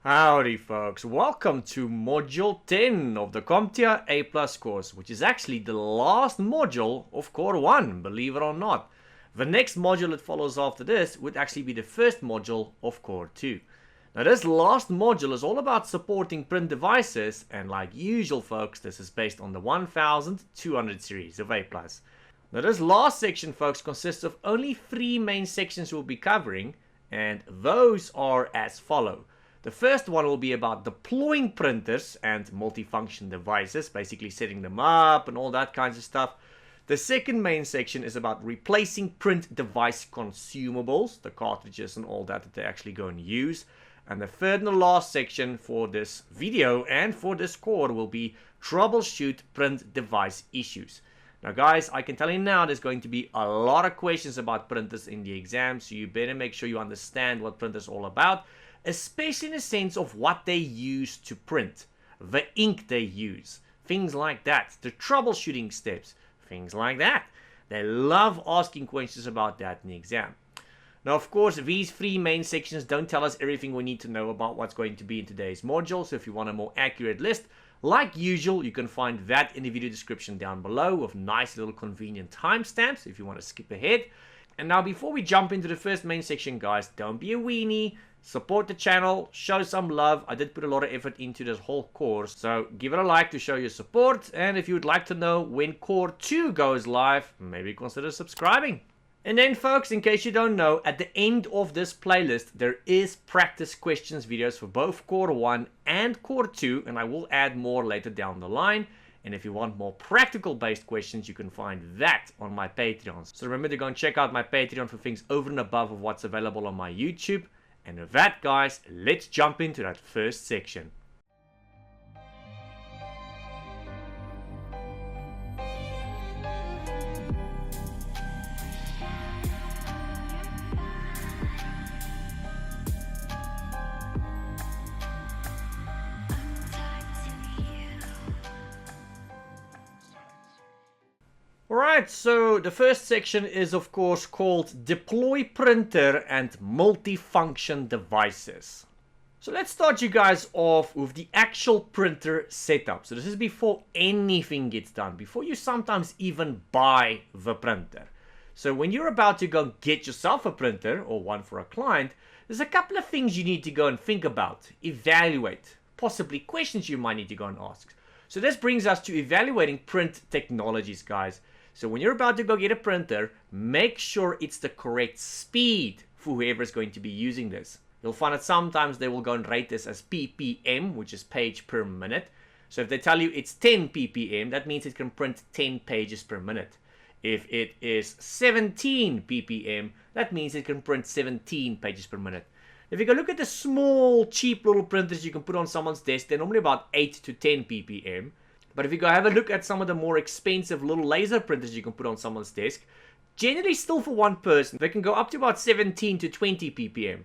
Howdy folks, welcome to module 10 of the CompTIA A Plus course, which is actually the last module of core 1, believe it or not. The next module that follows after this would actually be the first module of core 2. Now this last module is all about supporting print devices, and like usual folks, this is based on the 1200 series of A Plus. Now this last section folks consists of only 3 main sections we'll be covering, and those are as follow. The first one will be about deploying printers and multifunction devices, basically setting them up and all that kinds of stuff. The second main section is about replacing print device consumables, the cartridges and all that they actually go and use. And the third and the last section for this video and for this core will be troubleshoot print device issues. Now guys, I can tell you now there's going to be a lot of questions about printers in the exam, so you better make sure you understand what printers are all about, especially in the sense of what they use to print, the ink they use, things like that, the troubleshooting steps, things like that. They love asking questions about that in the exam. Now, of course, these 3 main sections don't tell us everything we need to know about what's going to be in today's module, so if you want a more accurate list, like usual, you can find that in the video description down below with nice little convenient timestamps if you want to skip ahead. And now, before we jump into the first main section, guys, don't be a weenie. Support the channel, show some love. I did put a lot of effort into this whole course, so give it a like to show your support. And if you would like to know when core 2 goes live, maybe consider subscribing. And then folks, in case you don't know, at the end of this playlist there is practice questions videos for both core 1 and core 2, and I will add more later down the line. And if you want more practical based questions, you can find that on my Patreon. So remember to go and check out my Patreon for things over and above of what's available on my YouTube. And with that guys, let's jump into that first section. Alright, so the first section is of course called Deploy Printer and Multifunction Devices. So let's start you guys off with the actual printer setup. So this is before anything gets done, before you sometimes even buy the printer. So when you're about to go get yourself a printer or one for a client, there's a couple of things you need to go and think about, evaluate, possibly questions you might need to go and ask. So this brings us to evaluating print technologies, guys. So when you're about to go get a printer, make sure it's the correct speed for whoever is going to be using this. You'll find that sometimes they will go and rate this as ppm, which is page per minute. So if they tell you it's 10 ppm, that means it can print 10 pages per minute. If it is 17 ppm, that means it can print 17 pages per minute. If you go look at the small, cheap little printers you can put on someone's desk, they're normally about 8 to 10 ppm. But if you go have a look at some of the more expensive little laser printers you can put on someone's desk, generally still for one person, they can go up to about 17 to 20 ppm.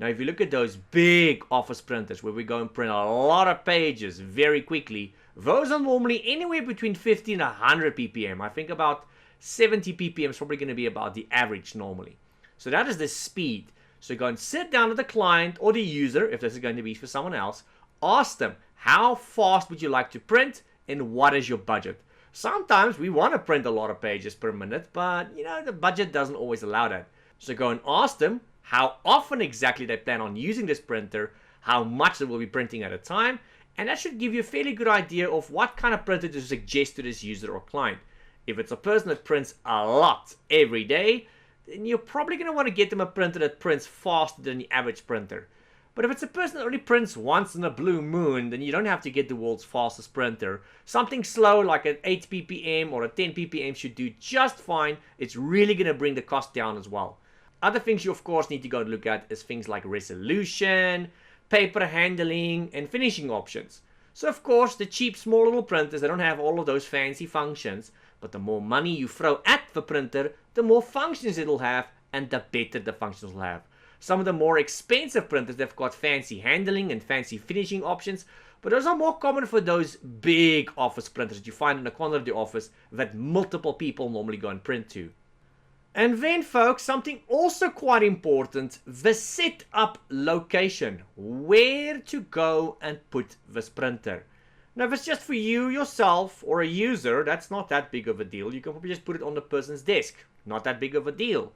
Now if you look at those big office printers where we go and print a lot of pages very quickly, those are normally anywhere between 50 and 100 ppm. I think about 70 ppm is probably going to be about the average normally. So that is the speed. So go and sit down with the client or the user, if this is going to be for someone else, ask them, how fast would you like to print and what is your budget? Sometimes we want to print a lot of pages per minute, but you know, the budget doesn't always allow that. So go and ask them how often exactly they plan on using this printer, how much they will be printing at a time, and that should give you a fairly good idea of what kind of printer to suggest to this user or client. If it's a person that prints a lot every day, then you're probably going to want to get them a printer that prints faster than the average printer. But if it's a person that only prints once in a blue moon, then you don't have to get the world's fastest printer. Something slow like an 8 ppm or a 10 ppm should do just fine. It's really going to bring the cost down as well. Other things you of course need to go and look at is things like resolution, paper handling, and finishing options. So of course the cheap small little printers, they don't have all of those fancy functions. But the more money you throw at the printer, the more functions it'll have and the better the functions will have. Some of the more expensive printers, they've got fancy handling and fancy finishing options, but those are more common for those big office printers that you find in the corner of the office that multiple people normally go and print to. And then folks, something also quite important, the setup location, where to go and put this printer. Now if it's just for you yourself or a user, that's not that big of a deal. You can probably just put it on the person's desk, not that big of a deal.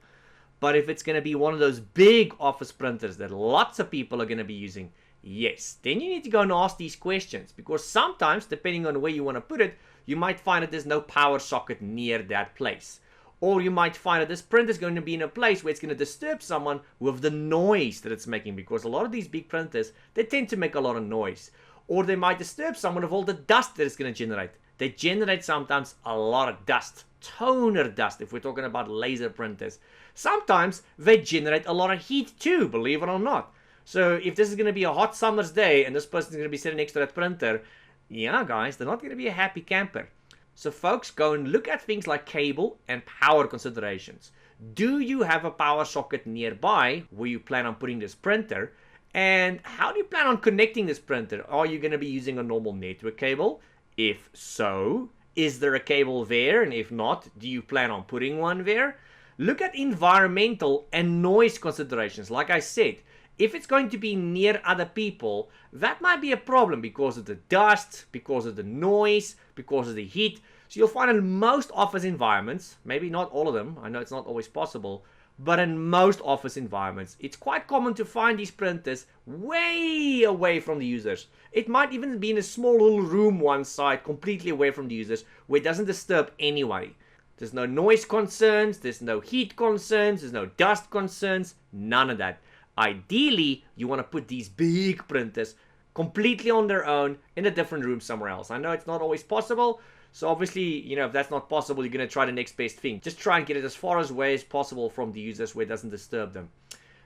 But if it's going to be one of those big office printers that lots of people are going to be using, yes, then you need to go and ask these questions, because sometimes, depending on where you want to put it, you might find that there's no power socket near that place. Or you might find that this printer is going to be in a place where it's going to disturb someone with the noise that it's making, because a lot of these big printers, they tend to make a lot of noise. Or they might disturb someone with all the dust that it's going to generate. They generate sometimes a lot of dust, toner dust, if we're talking about laser printers. Sometimes they generate a lot of heat too, believe it or not. So if this is going to be a hot summer's day and this person's going to be sitting next to that printer, yeah guys, they're not going to be a happy camper. So folks, go and look at things like cable and power considerations. Do you have a power socket nearby where you plan on putting this printer? And how do you plan on connecting this printer? Are you going to be using a normal network cable? If so, is there a cable there? And if not, do you plan on putting one there? Look at environmental and noise considerations. Like I said, if it's going to be near other people, that might be a problem because of the dust, because of the noise, because of the heat. So you'll find in most office environments, maybe not all of them, I know it's not always possible, but in most office environments, it's quite common to find these printers way away from the users. It might even be in a small little room one side, completely away from the users, where it doesn't disturb anybody. There's no noise concerns, there's no heat concerns, there's no dust concerns, none of that. Ideally, you want to put these big printers completely on their own in a different room somewhere else. I know it's not always possible, so obviously, you know, if that's not possible, you're going to try the next best thing. Just try and get it as far away as possible from the users where it doesn't disturb them.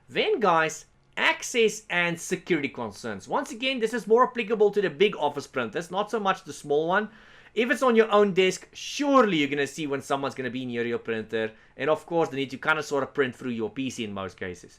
Then guys, access and security concerns. Once again, this is more applicable to the big office printers, not so much the small one. If it's on your own desk, surely you're going to see when someone's going to be near your printer. And of course, they need to kind of sort of print through your PC in most cases.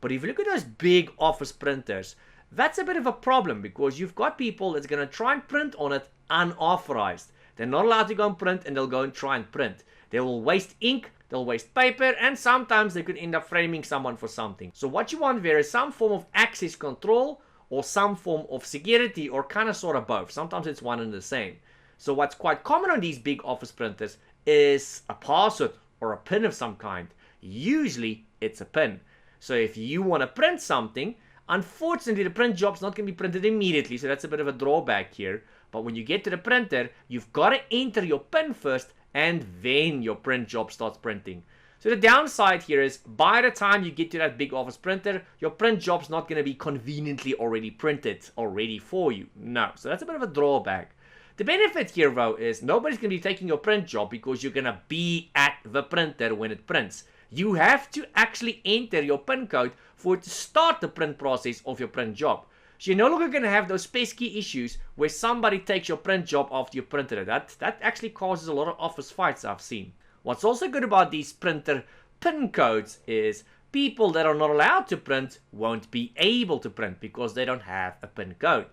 But if you look at those big office printers, that's a bit of a problem, because you've got people that's going to try and print on it unauthorized. They're not allowed to go and print, and they'll go and try and print. They will waste ink, they'll waste paper, and sometimes they could end up framing someone for something. So what you want there is some form of access control or some form of security, or kind of sort of both. Sometimes it's one and the same. So what's quite common on these big office printers is a password or a PIN of some kind. Usually it's a PIN. So if you want to print something, unfortunately the print job's not going to be printed immediately, so that's a bit of a drawback here. But when you get to the printer, you've got to enter your PIN first, and then your print job starts printing. So the downside here is, by the time you get to that big office printer, your print job's not going to be conveniently already printed, already for you. No, so that's a bit of a drawback. The benefit here though is nobody's going to be taking your print job because you're going to be at the printer when it prints. You have to actually enter your PIN code for it to start the print process of your print job. So you're no longer going to have those pesky issues where somebody takes your print job after you printed it. That actually causes a lot of office fights I've seen. What's also good about these printer PIN codes is people that are not allowed to print won't be able to print because they don't have a PIN code.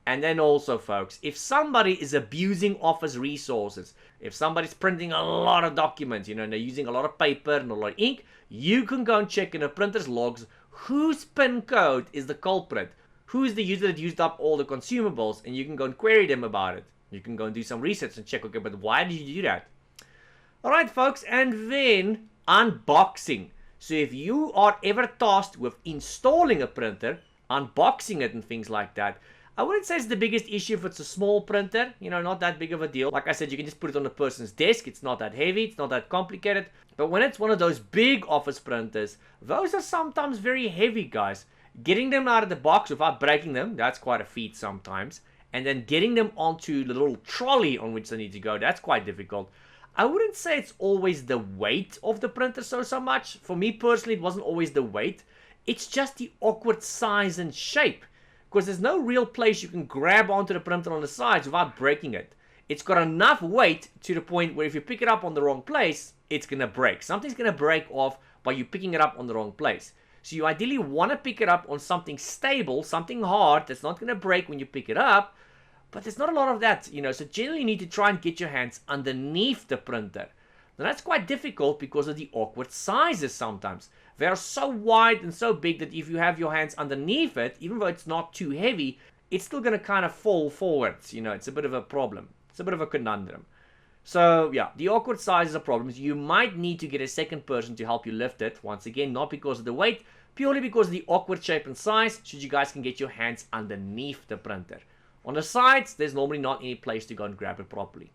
And then also, folks, if somebody is abusing office resources, if somebody's printing a lot of documents, you know, and they're using a lot of paper and a lot of ink, you can go and check in a printer's logs whose PIN code is the culprit. Who is the user that used up all the consumables, and you can go and query them about it. You can go and do some research and check, okay, but why did you do that? Alright, folks, and then unboxing. So if you are ever tasked with installing a printer, unboxing it and things like that, I wouldn't say it's the biggest issue if it's a small printer, you know, not that big of a deal. Like I said, you can just put it on a person's desk. It's not that heavy. It's not that complicated. But when it's one of those big office printers, those are sometimes very heavy, guys. Getting them out of the box without breaking them, that's quite a feat sometimes. And then getting them onto the little trolley on which they need to go, that's quite difficult. I wouldn't say it's always the weight of the printer so much. For me personally, it wasn't always the weight. It's just the awkward size and shape. Because there's no real place you can grab onto the printer on the sides without breaking it. It's got enough weight to the point where if you pick it up on the wrong place, it's going to break. Something's going to break off by you picking it up on the wrong place. So you ideally want to pick it up on something stable, something hard that's not going to break when you pick it up. But there's not a lot of that, you know. So generally you need to try and get your hands underneath the printer. Now that's quite difficult because of the awkward sizes sometimes. They are so wide and so big that if you have your hands underneath it, even though it's not too heavy, it's still going to kind of fall forwards. You know, it's a bit of a problem. It's a bit of a conundrum. So yeah, the awkward size is a problem. You might need to get a second person to help you lift it. Once again, not because of the weight, purely because of the awkward shape and size, so you guys can get your hands underneath the printer. On the sides, there's normally not any place to go and grab it properly.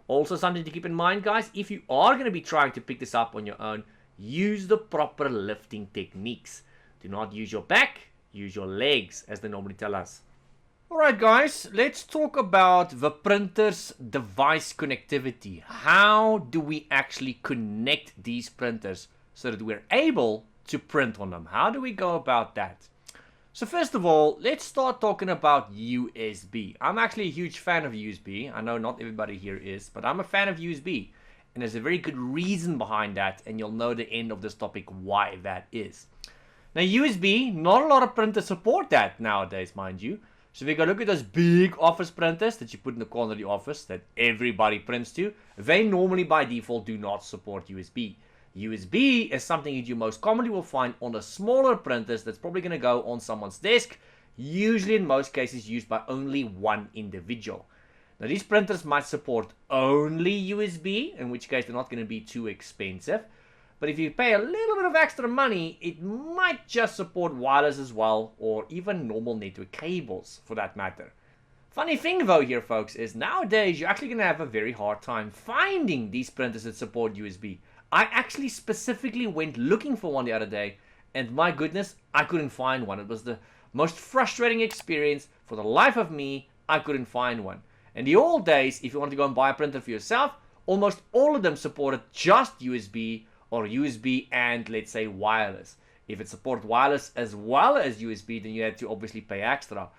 Also something to keep in mind, guys, if you are going to be trying to pick this up on your own, use the proper lifting techniques. Do not use your back, use your legs, as they normally tell us. Alright guys, let's talk about the printer's device connectivity. How do we actually connect these printers so that we're able to print on them? How do we go about that? So first of all, let's start talking about USB. I'm actually a huge fan of USB. I know not everybody here is, but I'm a fan of USB. And there's a very good reason behind that, and you'll know at the end of this topic why that is. Now USB, not a lot of printers support that nowadays, mind you. So if you go look at those big office printers that you put in the corner of the office that everybody prints to, they normally by default do not support USB. USB is something that you most commonly will find on the smaller printers that's probably going to go on someone's desk, usually in most cases used by only one individual. Now these printers might support only USB, in which case they're not going to be too expensive. But if you pay a little bit of extra money, it might just support wireless as well, or even normal network cables for that matter. Funny thing though here folks is nowadays you're actually going to have a very hard time finding these printers that support USB. I actually specifically went looking for one the other day, and my goodness, I couldn't find one. It was the most frustrating experience. For the life of me, I couldn't find one. In the old days, if you wanted to go and buy a printer for yourself, almost all of them supported just USB or USB and, let's say, wireless. If it supported wireless as well as USB, then you had to obviously pay extra.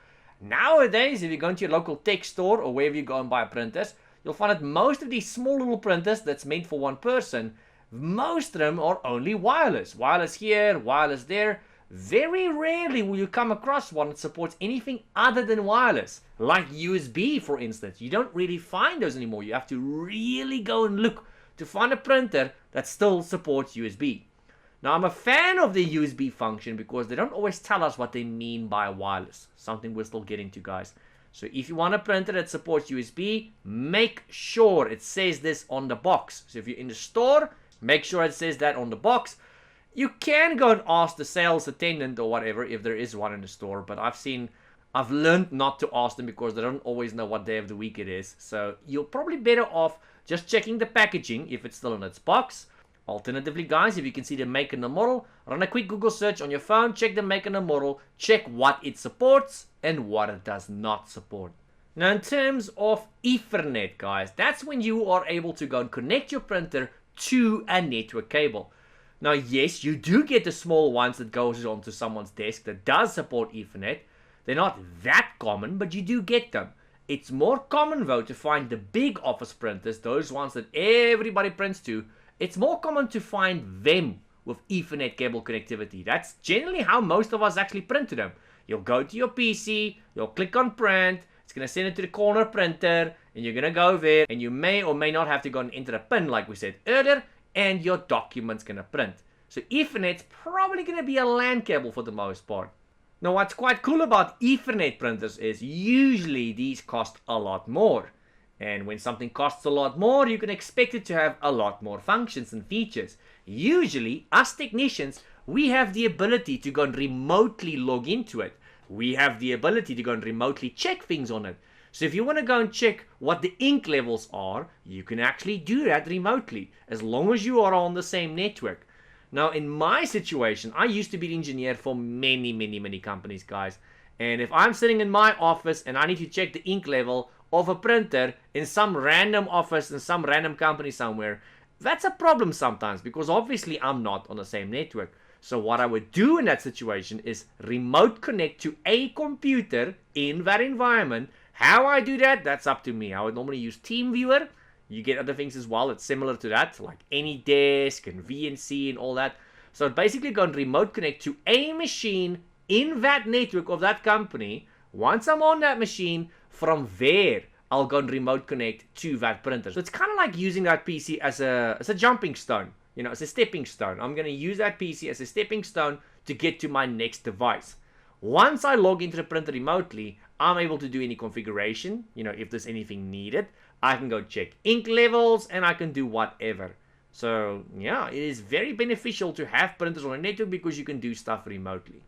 Nowadays, if you go into your local tech store or wherever you go and buy printers, you'll find that most of these small little printers that's meant for one person, most of them are only wireless. Wireless here, wireless there. Very rarely will you come across one that supports anything other than wireless. Like USB, for instance. You don't really find those anymore. You have to really go and look to find a printer that still supports USB. Now, I'm a fan of the USB function because they don't always tell us what they mean by wireless. Something we'll still get into, guys. So if you want a printer that supports USB, make sure it says this on the box. So if you're in the store, make sure it says that on the box. You can go and ask the sales attendant or whatever if there is one in the store, but I've learned not to ask them because they don't always know what day of the week it is. So you're probably better off just checking the packaging if it's still in its box. Alternatively, guys, if you can see the make and the model, run a quick Google search on your phone, check the make and the model, check what it supports and what it does not support. Now, in terms of Ethernet, guys, that's when you are able to go and connect your printer to a network cable. Now, yes, you do get the small ones that goes onto someone's desk that does support Ethernet. They're not that common, but you do get them. It's more common, though, to find the big office printers, those ones that everybody prints to. It's more common to find them with Ethernet cable connectivity. That's generally how most of us actually print to them. You'll go to your PC, you'll click on print, it's going to send it to the corner printer, and you're going to go there, and you may or may not have to go and enter a pin like we said earlier, and your document's going to print. So Ethernet's probably going to be a LAN cable for the most part. Now, what's quite cool about Ethernet printers is usually these cost a lot more. And when something costs a lot more, you can expect it to have a lot more functions and features. Usually, us technicians, we have the ability to go and remotely log into it. We have the ability to go and remotely check things on it. So if you want to go and check what the ink levels are, you can actually do that remotely, as long as you are on the same network. Now, in my situation, I used to be an engineer for many companies, guys. And if I'm sitting in my office and I need to check the ink level of a printer in some random office in some random company somewhere, that's a problem sometimes because obviously I'm not on the same network. So what I would do in that situation is remote connect to a computer in that environment. How I do that, that's up to me. I would normally use TeamViewer. You get other things as well. It's similar to that, like AnyDesk and VNC and all that. So basically go and remote connect to a machine in that network of that company. Once I'm on that machine, from there, I'll go and remote connect to that printer. So it's kind of like using that PC as a jumping stone, you know, as a stepping stone. I'm going to use that PC as a stepping stone to get to my next device. Once I log into the printer remotely, I'm able to do any configuration, you know, if there's anything needed. I can go check ink levels and I can do whatever. So yeah, it is very beneficial to have printers on a network because you can do stuff remotely.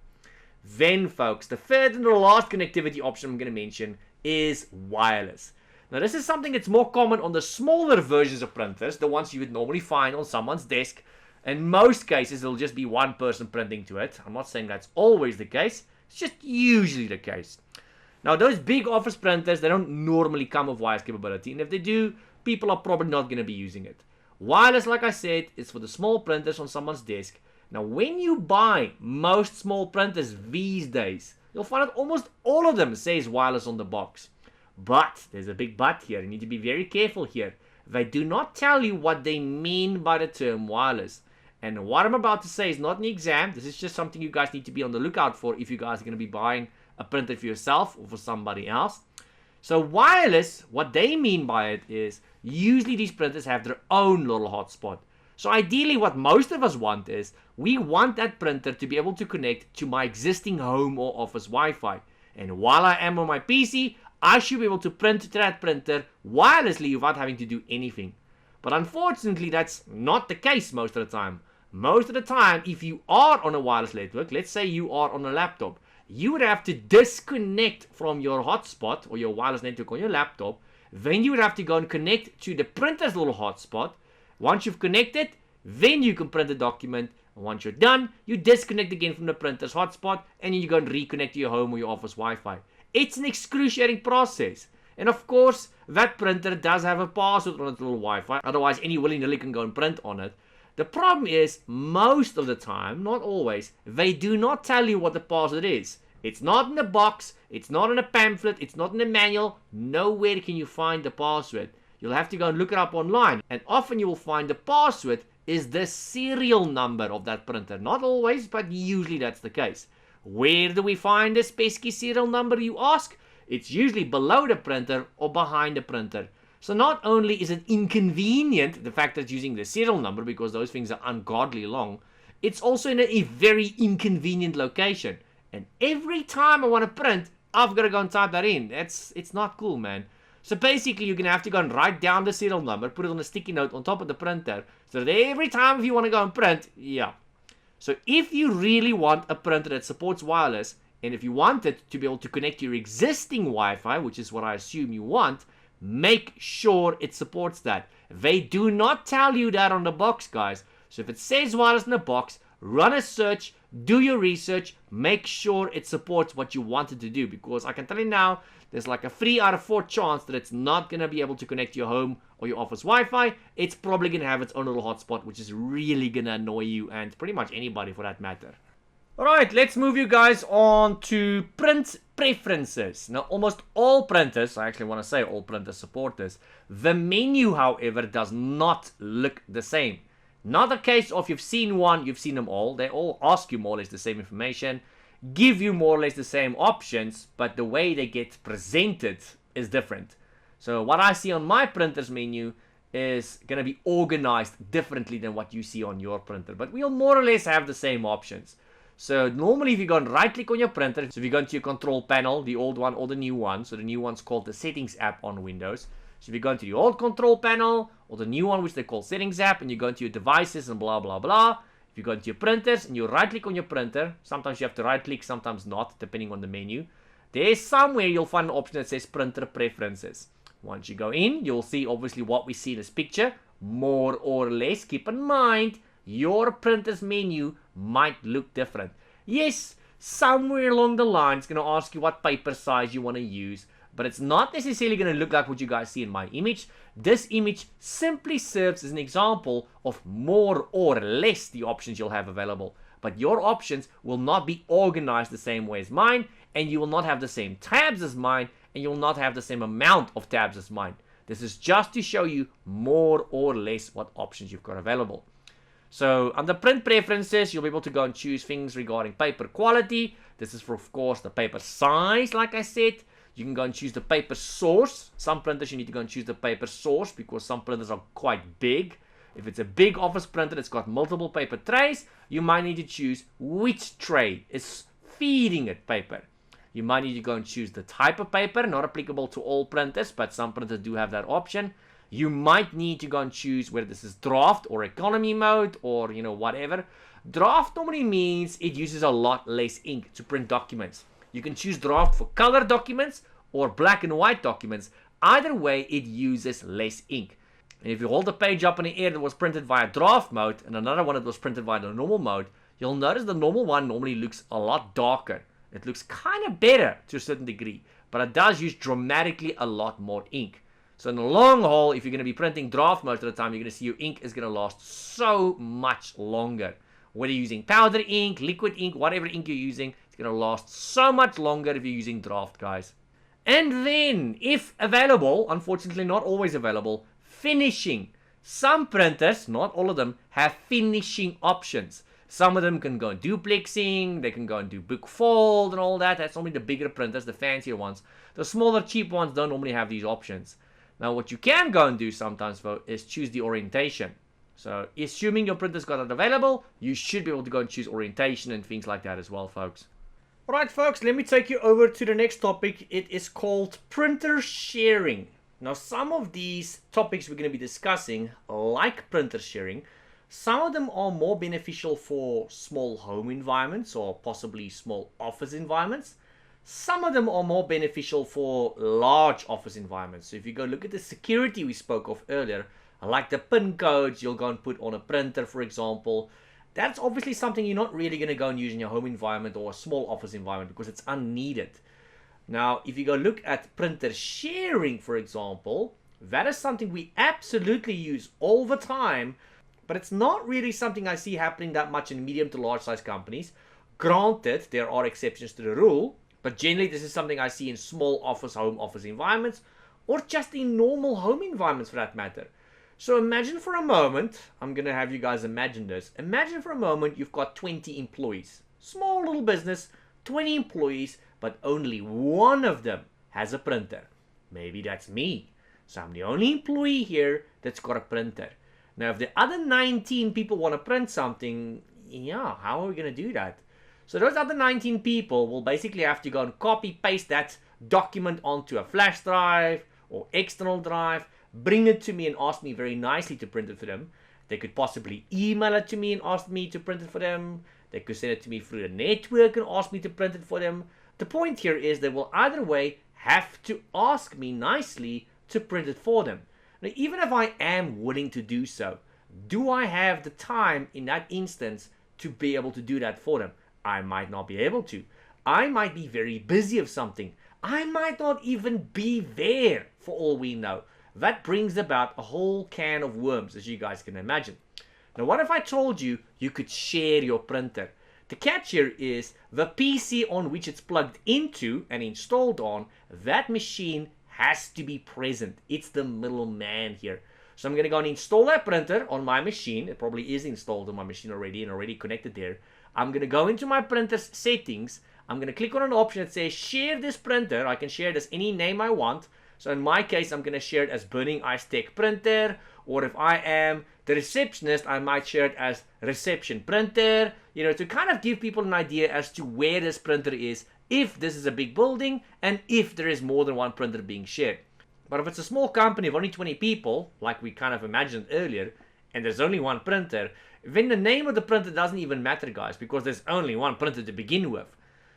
Then folks, the third and the last connectivity option I'm going to mention is wireless. Now this is something that's more common on the smaller versions of printers, the ones you would normally find on someone's desk. In most cases, it'll just be one person printing to it. I'm not saying that's always the case. It's just usually the case. Now, those big office printers, they don't normally come with wireless capability. And if they do, people are probably not going to be using it. Wireless, like I said, is for the small printers on someone's desk. Now, when you buy most small printers these days, you'll find that almost all of them says wireless on the box. But, there's a big but here. You need to be very careful here. They do not tell you what they mean by the term wireless. And what I'm about to say is not an exam. This is just something you guys need to be on the lookout for if you guys are going to be buying a printer for yourself or for somebody else. So wireless, what they mean by it is usually these printers have their own little hotspot. So ideally what most of us want is we want that printer to be able to connect to my existing home or office Wi-Fi. And while I am on my PC, I should be able to print to that printer wirelessly without having to do anything. But unfortunately, that's not the case most of the time. Most of the time, if you are on a wireless network, let's say you are on a laptop, you would have to disconnect from your hotspot or your wireless network on your laptop. Then you would have to go and connect to the printer's little hotspot. Once you've connected, then you can print the document. And once you're done, you disconnect again from the printer's hotspot and then you go and reconnect to your home or your office Wi-Fi. It's an excruciating process. And of course, that printer does have a password on its little Wi-Fi. Otherwise, any willy-nilly can go and print on it. The problem is, most of the time, not always, they do not tell you what the password is. It's not in the box, it's not in a pamphlet, it's not in a manual. Nowhere can you find the password. You'll have to go and look it up online. And often you will find the password is the serial number of that printer. Not always, but usually that's the case. Where do we find this pesky serial number, you ask? It's usually below the printer or behind the printer. So not only is it inconvenient, the fact that it's using the serial number, because those things are ungodly long, it's also in a very inconvenient location. And every time I want to print, I've got to go and type that in. It's not cool, man. So basically, you're going to have to go and write down the serial number, put it on a sticky note on top of the printer, so that every time if you want to go and print, yeah. So if you really want a printer that supports wireless, and if you want it to be able to connect to your existing Wi-Fi, which is what I assume you want, make sure it supports that. They do not tell you that on the box, guys. So if it says wireless in the box, run a search, do your research, make sure it supports what you want it to do. Because I can tell you now, there's like a 3 out of 4 chance that it's not going to be able to connect to your home or your office Wi-Fi. It's probably going to have its own little hotspot, which is really going to annoy you and pretty much anybody for that matter. Alright, let's move you guys on to print preferences. Now, almost all printers, I actually want to say all printers support this. The menu, however, does not look the same. Not a case of you've seen one, you've seen them all. They all ask you more or less the same information, give you more or less the same options, but the way they get presented is different. So what I see on my printer's menu is going to be organized differently than what you see on your printer. But we'll more or less have the same options. So normally if you go and right click on your printer, so if you go into your control panel, the old one or the new one, so the new one's called the settings app on Windows. So if you go into the old control panel or the new one which they call settings app, and you go into your devices and blah blah blah. If you go into your printers and you right click on your printer, sometimes you have to right click, sometimes not, depending on the menu. There's somewhere you'll find an option that says printer preferences. Once you go in, you'll see obviously what we see in this picture, more or less. Keep in mind, your printer's menu might look different. Yes, somewhere along the line it's going to ask you what paper size you want to use, but it's not necessarily going to look like what you guys see in my image. This image simply serves as an example of more or less the options you'll have available. But your options will not be organized the same way as mine, and you will not have the same tabs as mine, and you will not have the same amount of tabs as mine. This is just to show you more or less what options you've got available. So under print preferences, you'll be able to go and choose things regarding paper quality. This is for, of course, the paper size, like I said. You can go and choose the paper source. Some printers you need to go and choose the paper source because some printers are quite big. If it's a big office printer that's got multiple paper trays, you might need to choose which tray is feeding it paper. You might need to go and choose the type of paper, not applicable to all printers, but some printers do have that option. You might need to go and choose whether this is draft or economy mode or, whatever. Draft normally means it uses a lot less ink to print documents. You can choose draft for color documents or black and white documents. Either way, it uses less ink. And if you hold the page up in the air that was printed via draft mode and another one that was printed via the normal mode, you'll notice the normal one normally looks a lot darker. It looks kind of better to a certain degree, but it does use dramatically a lot more ink. So in the long haul, if you're going to be printing draft most of the time, you're going to see your ink is going to last so much longer. Whether you're using powder ink, liquid ink, whatever ink you're using, it's going to last so much longer if you're using draft, guys. And then, if available, unfortunately not always available, finishing. Some printers, not all of them, have finishing options. Some of them can go and duplexing, they can go and do book fold and all that. That's normally the bigger printers, the fancier ones. The smaller, cheap ones don't normally have these options. Now, what you can go and do sometimes, though, is choose the orientation. So, assuming your printer's got it available, you should be able to go and choose orientation and things like that as well, folks. Alright, folks, let me take you over to the next topic. It is called printer sharing. Now, some of these topics we're going to be discussing, like printer sharing, some of them are more beneficial for small home environments or possibly small office environments. Some of them are more beneficial for large office environments. So if you go look at the security we spoke of earlier, like the PIN codes you'll go and put on a printer, for example, that's obviously something you're not really going to go and use in your home environment or a small office environment because it's unneeded. Now, if you go look at printer sharing, for example, that is something we absolutely use all the time, but it's not really something I see happening that much in medium to large size companies. Granted, there are exceptions to the rule, but generally this is something I see in small office, home office environments, or just in normal home environments for that matter. So imagine for a moment, I'm going to have you guys imagine this. Imagine for a moment you've got 20 employees. Small little business, 20 employees, but only one of them has a printer. Maybe that's me. So I'm the only employee here that's got a printer. Now, if the other 19 people want to print something, how are we going to do that? So those other 19 people will basically have to go and copy paste that document onto a flash drive or external drive, bring it to me and ask me very nicely to print it for them. They could possibly email it to me and ask me to print it for them. They could send it to me through the network and ask me to print it for them. The point here is they will either way have to ask me nicely to print it for them. Now, even if I am willing to do so, do I have the time in that instance to be able to do that for them? I might not be able to. I might be very busy of something. I might not even be there for all we know. That brings about a whole can of worms, as you guys can imagine. Now, what if I told you you could share your printer? The catch here is the PC on which it's plugged into and installed on, that machine has to be present. It's the middleman here. So I'm going to go and install that printer on my machine. It probably is installed on my machine already and already connected there. I'm going to go into my printer's settings. I'm going to click on an option that says share this printer. I can share it as any name I want. So in my case, I'm going to share it as BurningIceTech printer. Or if I am the receptionist, I might share it as reception printer. To kind of give people an idea as to where this printer is, if this is a big building, and if there is more than one printer being shared. But if it's a small company of only 20 people, like we kind of imagined earlier, and there's only one printer, then the name of the printer doesn't even matter, guys, because there's only one printer to begin with.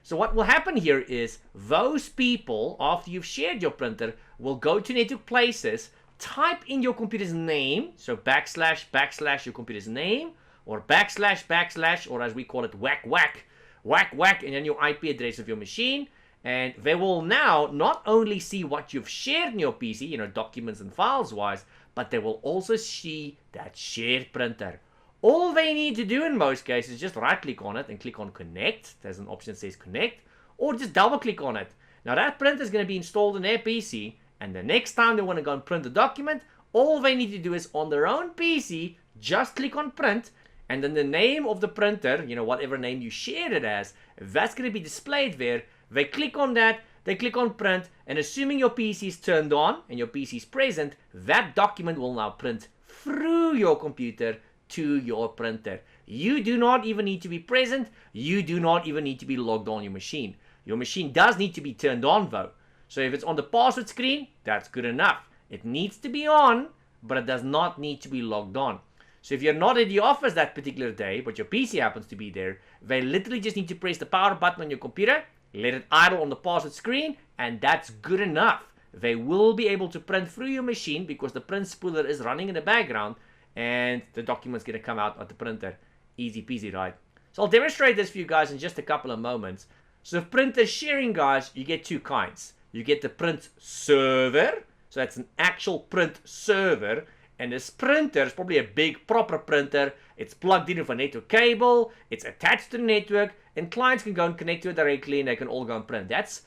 So what will happen here is those people, after you've shared your printer, will go to Network Places, type in your computer's name, so // your computer's name, or // or as we call it, whack, and then your IP address of your machine. And they will now not only see what you've shared in your PC, documents and files wise, but they will also see that shared printer. All they need to do in most cases is just right click on it and click on connect. There's an option that says connect, or just double click on it. Now that printer is going to be installed in their PC, and the next time they want to go and print a document, all they need to do is on their own PC, just click on print, and then the name of the printer, whatever name you shared it as, that's going to be displayed there. They click on that, they click on print, and assuming your PC is turned on and your PC is present, that document will now print through your computer to your printer. You do not even need to be present. You do not even need to be logged on your machine. Your machine does need to be turned on though. So if it's on the password screen, that's good enough. It needs to be on, but it does not need to be logged on. So if you're not at the office that particular day, but your PC happens to be there, they literally just need to press the power button on your computer, let it idle on the password screen, and that's good enough. They will be able to print through your machine because the print spooler is running in the background, and the document's going to come out at the printer. Easy peasy, right? So I'll demonstrate this for you guys in just a couple of moments. So with printer sharing, guys, you get two kinds. You get the print server, so that's an actual print server, and this printer is probably a big proper printer. It's plugged in with a network cable, it's attached to the network, and clients can go and connect to it directly and they can all go and print. That's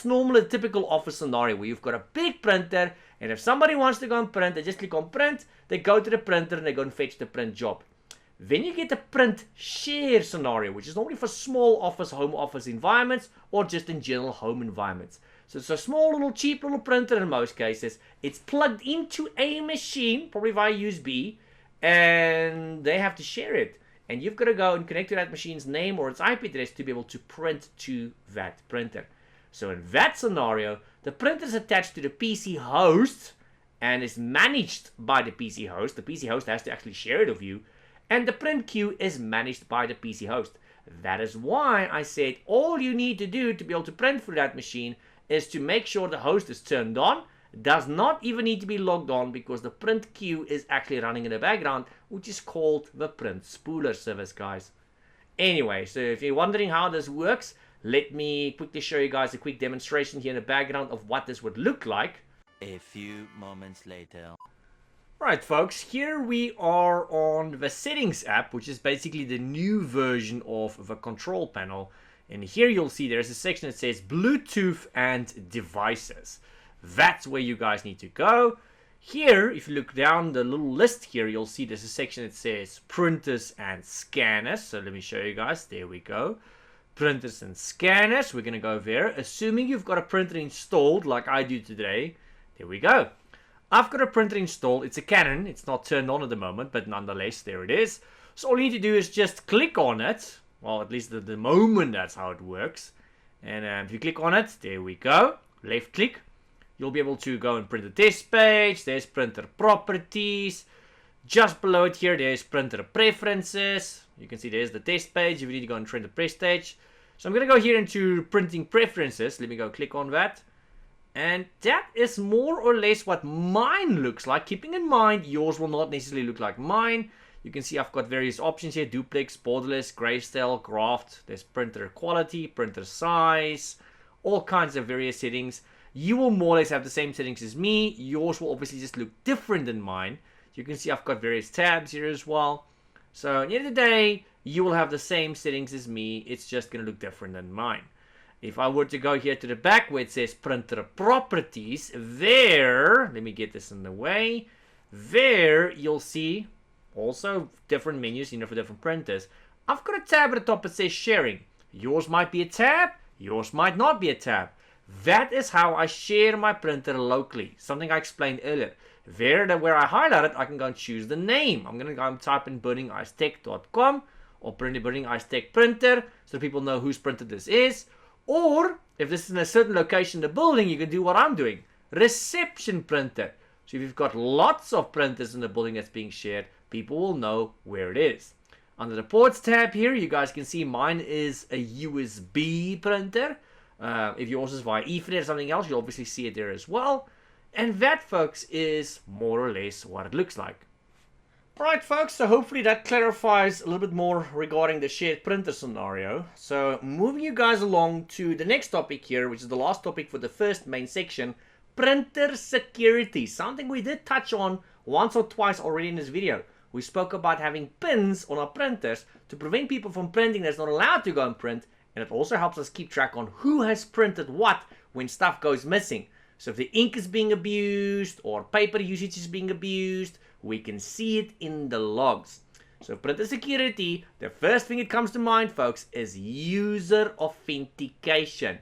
normally a typical office scenario where you've got a big printer, and if somebody wants to go and print, they just click on print, they go to the printer and they go and fetch the print job. Then you get the print share scenario, which is normally for small office, home office environments, or just in general home environments. So it's a small little cheap little printer in most cases. It's plugged into a machine, probably via USB, and they have to share it. And you've got to go and connect to that machine's name or its IP address to be able to print to that printer. So in that scenario, the printer is attached to the PC host and is managed by the PC host. The PC host has to actually share it with you. And the print queue is managed by the PC host. That is why I said all you need to do to be able to print through that machine is to make sure the host is turned on. Does not even need to be logged on because the print queue is actually running in the background, which is called the print spooler service, guys. Anyway, so if you're wondering how this works, let me quickly show you guys a quick demonstration here in the background of what this would look like. A few moments later. Right, folks, here we are on the settings app, which is basically the new version of the control panel. And here you'll see there's a section that says Bluetooth and devices. That's where you guys need to go. Here, if you look down the little list here, you'll see there's a section that says printers and scanners. So let me show you guys. There we go. Printers and scanners. We're going to go there. Assuming you've got a printer installed like I do today. There we go. I've got a printer installed. It's a Canon. It's not turned on at the moment, but nonetheless, there it is. So all you need to do is just click on it. Well, at least at the moment, that's how it works. And if you click on it, there we go. Left click. You'll be able to go and print the test page. There's printer properties. Just below it here, there's printer preferences. You can see there's the test page if you need to go and print the press stage. So I'm going to go here into printing preferences. Let me go click on that. And that is more or less what mine looks like. Keeping in mind, yours will not necessarily look like mine. You can see I've got various options here. Duplex, borderless, grayscale, graft. There's printer quality, printer size, all kinds of various settings. You will more or less have the same settings as me. Yours will obviously just look different than mine. You can see I've got various tabs here as well. So at the end of the day, you will have the same settings as me. It's just going to look different than mine. If I were to go here to the back where it says printer properties, there, let me get this in the way. There, you'll see also different menus, for different printers. I've got a tab at the top that says sharing. Yours might be a tab, yours might not be a tab. That is how I share my printer locally. Something I explained earlier. There, where I highlight it, I can go and choose the name. I'm going to go and type in BurningIceTech.com or BurningIceTech printer so people know whose printer this is. Or, if this is in a certain location in the building, you can do what I'm doing. Reception printer. So if you've got lots of printers in the building that's being shared, people will know where it is. Under the ports tab here, you guys can see mine is a USB printer. If yours is via Ethernet or something else, you'll obviously see it there as well. And that, folks, is more or less what it looks like. Alright, folks, so hopefully that clarifies a little bit more regarding the shared printer scenario. So moving you guys along to the next topic here, which is the last topic for the first main section, printer security. Something we did touch on once or twice already in this video. We spoke about having pins on our printers to prevent people from printing that's not allowed to go and print. And it also helps us keep track on who has printed what when stuff goes missing. So if the ink is being abused or paper usage is being abused, we can see it in the logs. So printer security, the first thing that comes to mind, folks, is user authentication.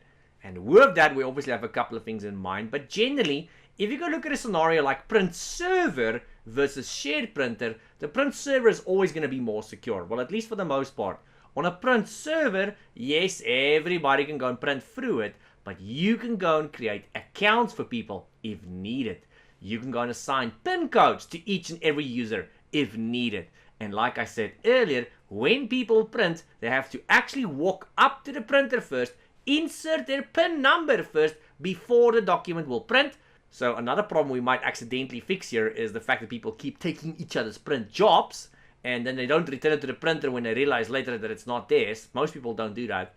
And with that, we obviously have a couple of things in mind. But generally, if you go look at a scenario like print server versus shared printer, the print server is always going to be more secure. Well, at least for the most part. On a print server, yes, everybody can go and print through it, but you can go and create accounts for people if needed. You can go and assign PIN codes to each and every user if needed. And like I said earlier, when people print, they have to actually walk up to the printer first, insert their PIN number first before the document will print. So another problem we might accidentally fix here is the fact that people keep taking each other's print jobs and then they don't return it to the printer when they realize later that it's not theirs. Most people don't do that.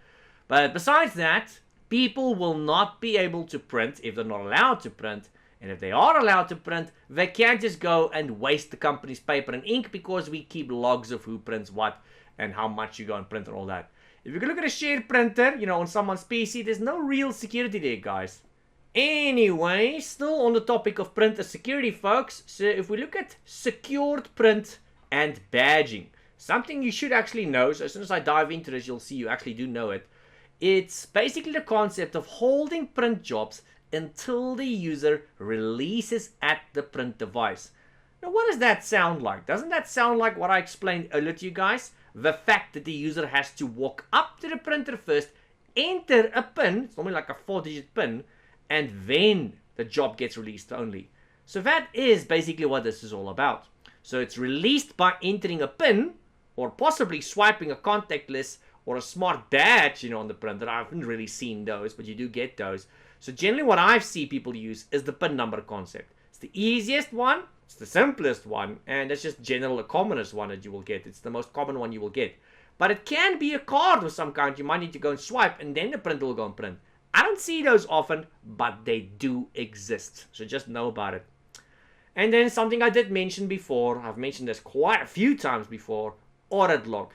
But besides that, people will not be able to print if they're not allowed to print. And if they are allowed to print, they can't just go and waste the company's paper and ink because we keep logs of who prints what and how much you go and print and all that. If you can look at a shared printer, on someone's PC, there's no real security there, guys. Anyway, still on the topic of printer security, folks. So if we look at secured print and badging, something you should actually know. So as soon as I dive into this, you'll see you actually do know it. It's basically the concept of holding print jobs until the user releases at the print device. Now, what does that sound like? Doesn't that sound like what I explained earlier to you guys? The fact that the user has to walk up to the printer first, enter a PIN, it's normally like a 4-digit PIN, and then the job gets released only. So that is basically what this is all about. So it's released by entering a PIN, or possibly swiping a contact list, or a smart badge, on the printer. I haven't really seen those, but you do get those. So generally what I've seen people use is the PIN number concept. It's the easiest one, it's the simplest one, and it's just general the commonest one that you will get. It's the most common one you will get. But it can be a card of some kind. You might need to go and swipe, and then the printer will go and print. I don't see those often, but they do exist. So just know about it. And then something I did mention before, I've mentioned this quite a few times before, audit log.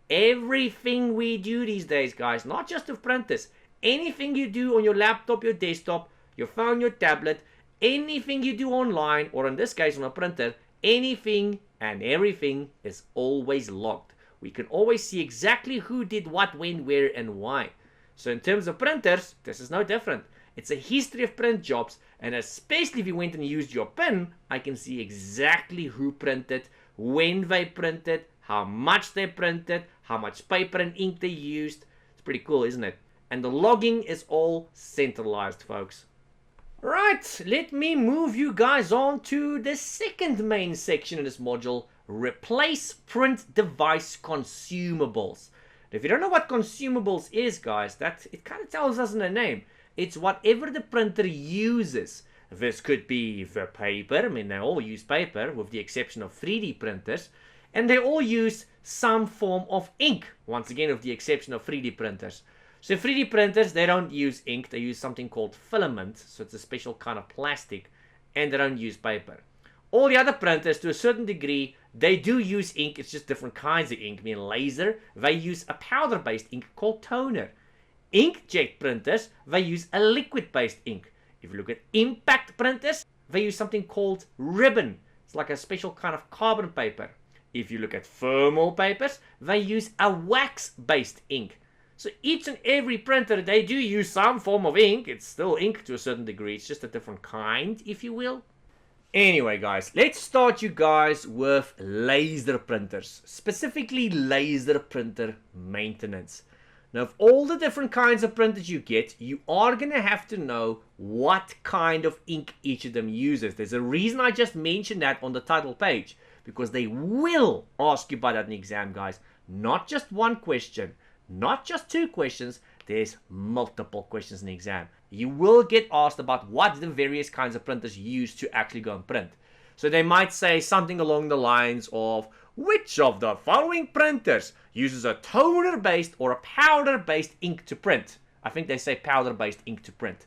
Everything we do these days, guys, not just with printers, anything you do on your laptop, your desktop, your phone, your tablet, anything you do online, or in this case on a printer, anything and everything is always logged. We can always see exactly who did what, when, where, and why. So in terms of printers, this is no different. It's a history of print jobs, and especially if you went and used your PIN, I can see exactly who printed, when they printed, how much they printed, how much paper and ink they used. It's pretty cool, isn't it? And the logging is all centralized, folks. Right, let me move you guys on to the second main section of this module, replace print device consumables. If you don't know what consumables is, guys, it kind of tells us in the name. It's whatever the printer uses. This could be the paper. I mean, they all use paper with the exception of 3D printers. And they all use some form of ink. Once again, with the exception of 3D printers. So 3D printers, they don't use ink. They use something called filament. So it's a special kind of plastic. And they don't use paper. All the other printers, to a certain degree, they do use ink. It's just different kinds of ink. I mean, laser, they use a powder-based ink called toner. Inkjet printers, they use a liquid-based ink. If you look at impact printers, they use something called ribbon. It's like a special kind of carbon paper. If you look at thermal papers, they use a wax-based ink. So each and every printer, they do use some form of ink. It's still ink to a certain degree. It's just a different kind, if you will. Anyway, guys, let's start you guys with laser printers. Specifically, laser printer maintenance. Now, of all the different kinds of printers you get, you are going to have to know what kind of ink each of them uses. There's a reason I just mentioned that on the title page. Because they will ask you about that in the exam, guys. Not just one question. Not just two questions. There's multiple questions in the exam. You will get asked about what the various kinds of printers use to actually go and print. So they might say something along the lines of, which of the following printers uses a toner-based or a powder-based ink to print? I think they say powder-based ink to print.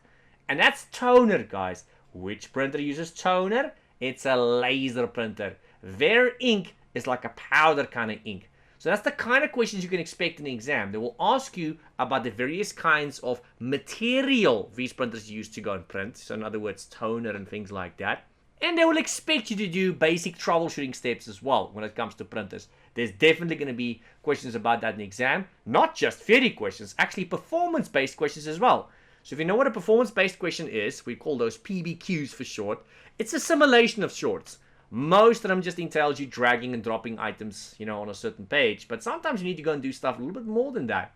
And that's toner, guys. Which printer uses toner? It's a laser printer. Their ink is like a powder kind of ink. So that's the kind of questions you can expect in the exam. They will ask you about the various kinds of material these printers use to go and print. So in other words, toner and things like that. And they will expect you to do basic troubleshooting steps as well when it comes to printers. There's definitely going to be questions about that in the exam. Not just theory questions, actually performance-based questions as well. So if you know what a performance-based question is, we call those PBQs for short. It's a simulation of sorts. Most of them just entails you dragging and dropping items, on a certain page. But sometimes you need to go and do stuff a little bit more than that.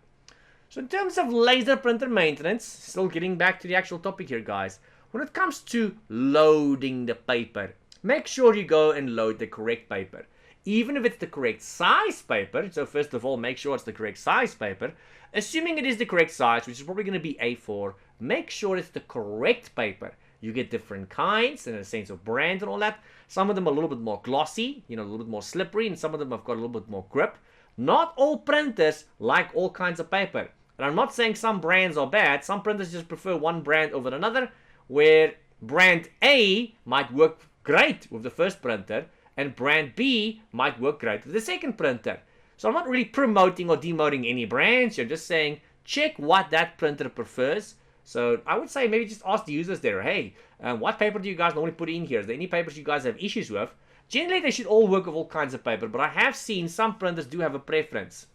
So in terms of laser printer maintenance, still getting back to the actual topic here, guys. When it comes to loading the paper, make sure you go and load the correct paper. Even if it's the correct size paper, so first of all, make sure it's the correct size paper. Assuming it is the correct size, which is probably going to be A4, make sure it's the correct paper. You get different kinds, in a sense of brand and all that. Some of them are a little bit more glossy, a little bit more slippery, and some of them have got a little bit more grip. Not all printers like all kinds of paper. And I'm not saying some brands are bad. Some printers just prefer one brand over another, where brand A might work great with the first printer, and brand B might work great with the second printer. So I'm not really promoting or demoting any brands. You're just saying, check what that printer prefers. So I would say maybe just ask the users there, hey, what paper do you guys normally put in here? Is there any papers you guys have issues with? Generally, they should all work with all kinds of paper, but I have seen some printers do have a preference.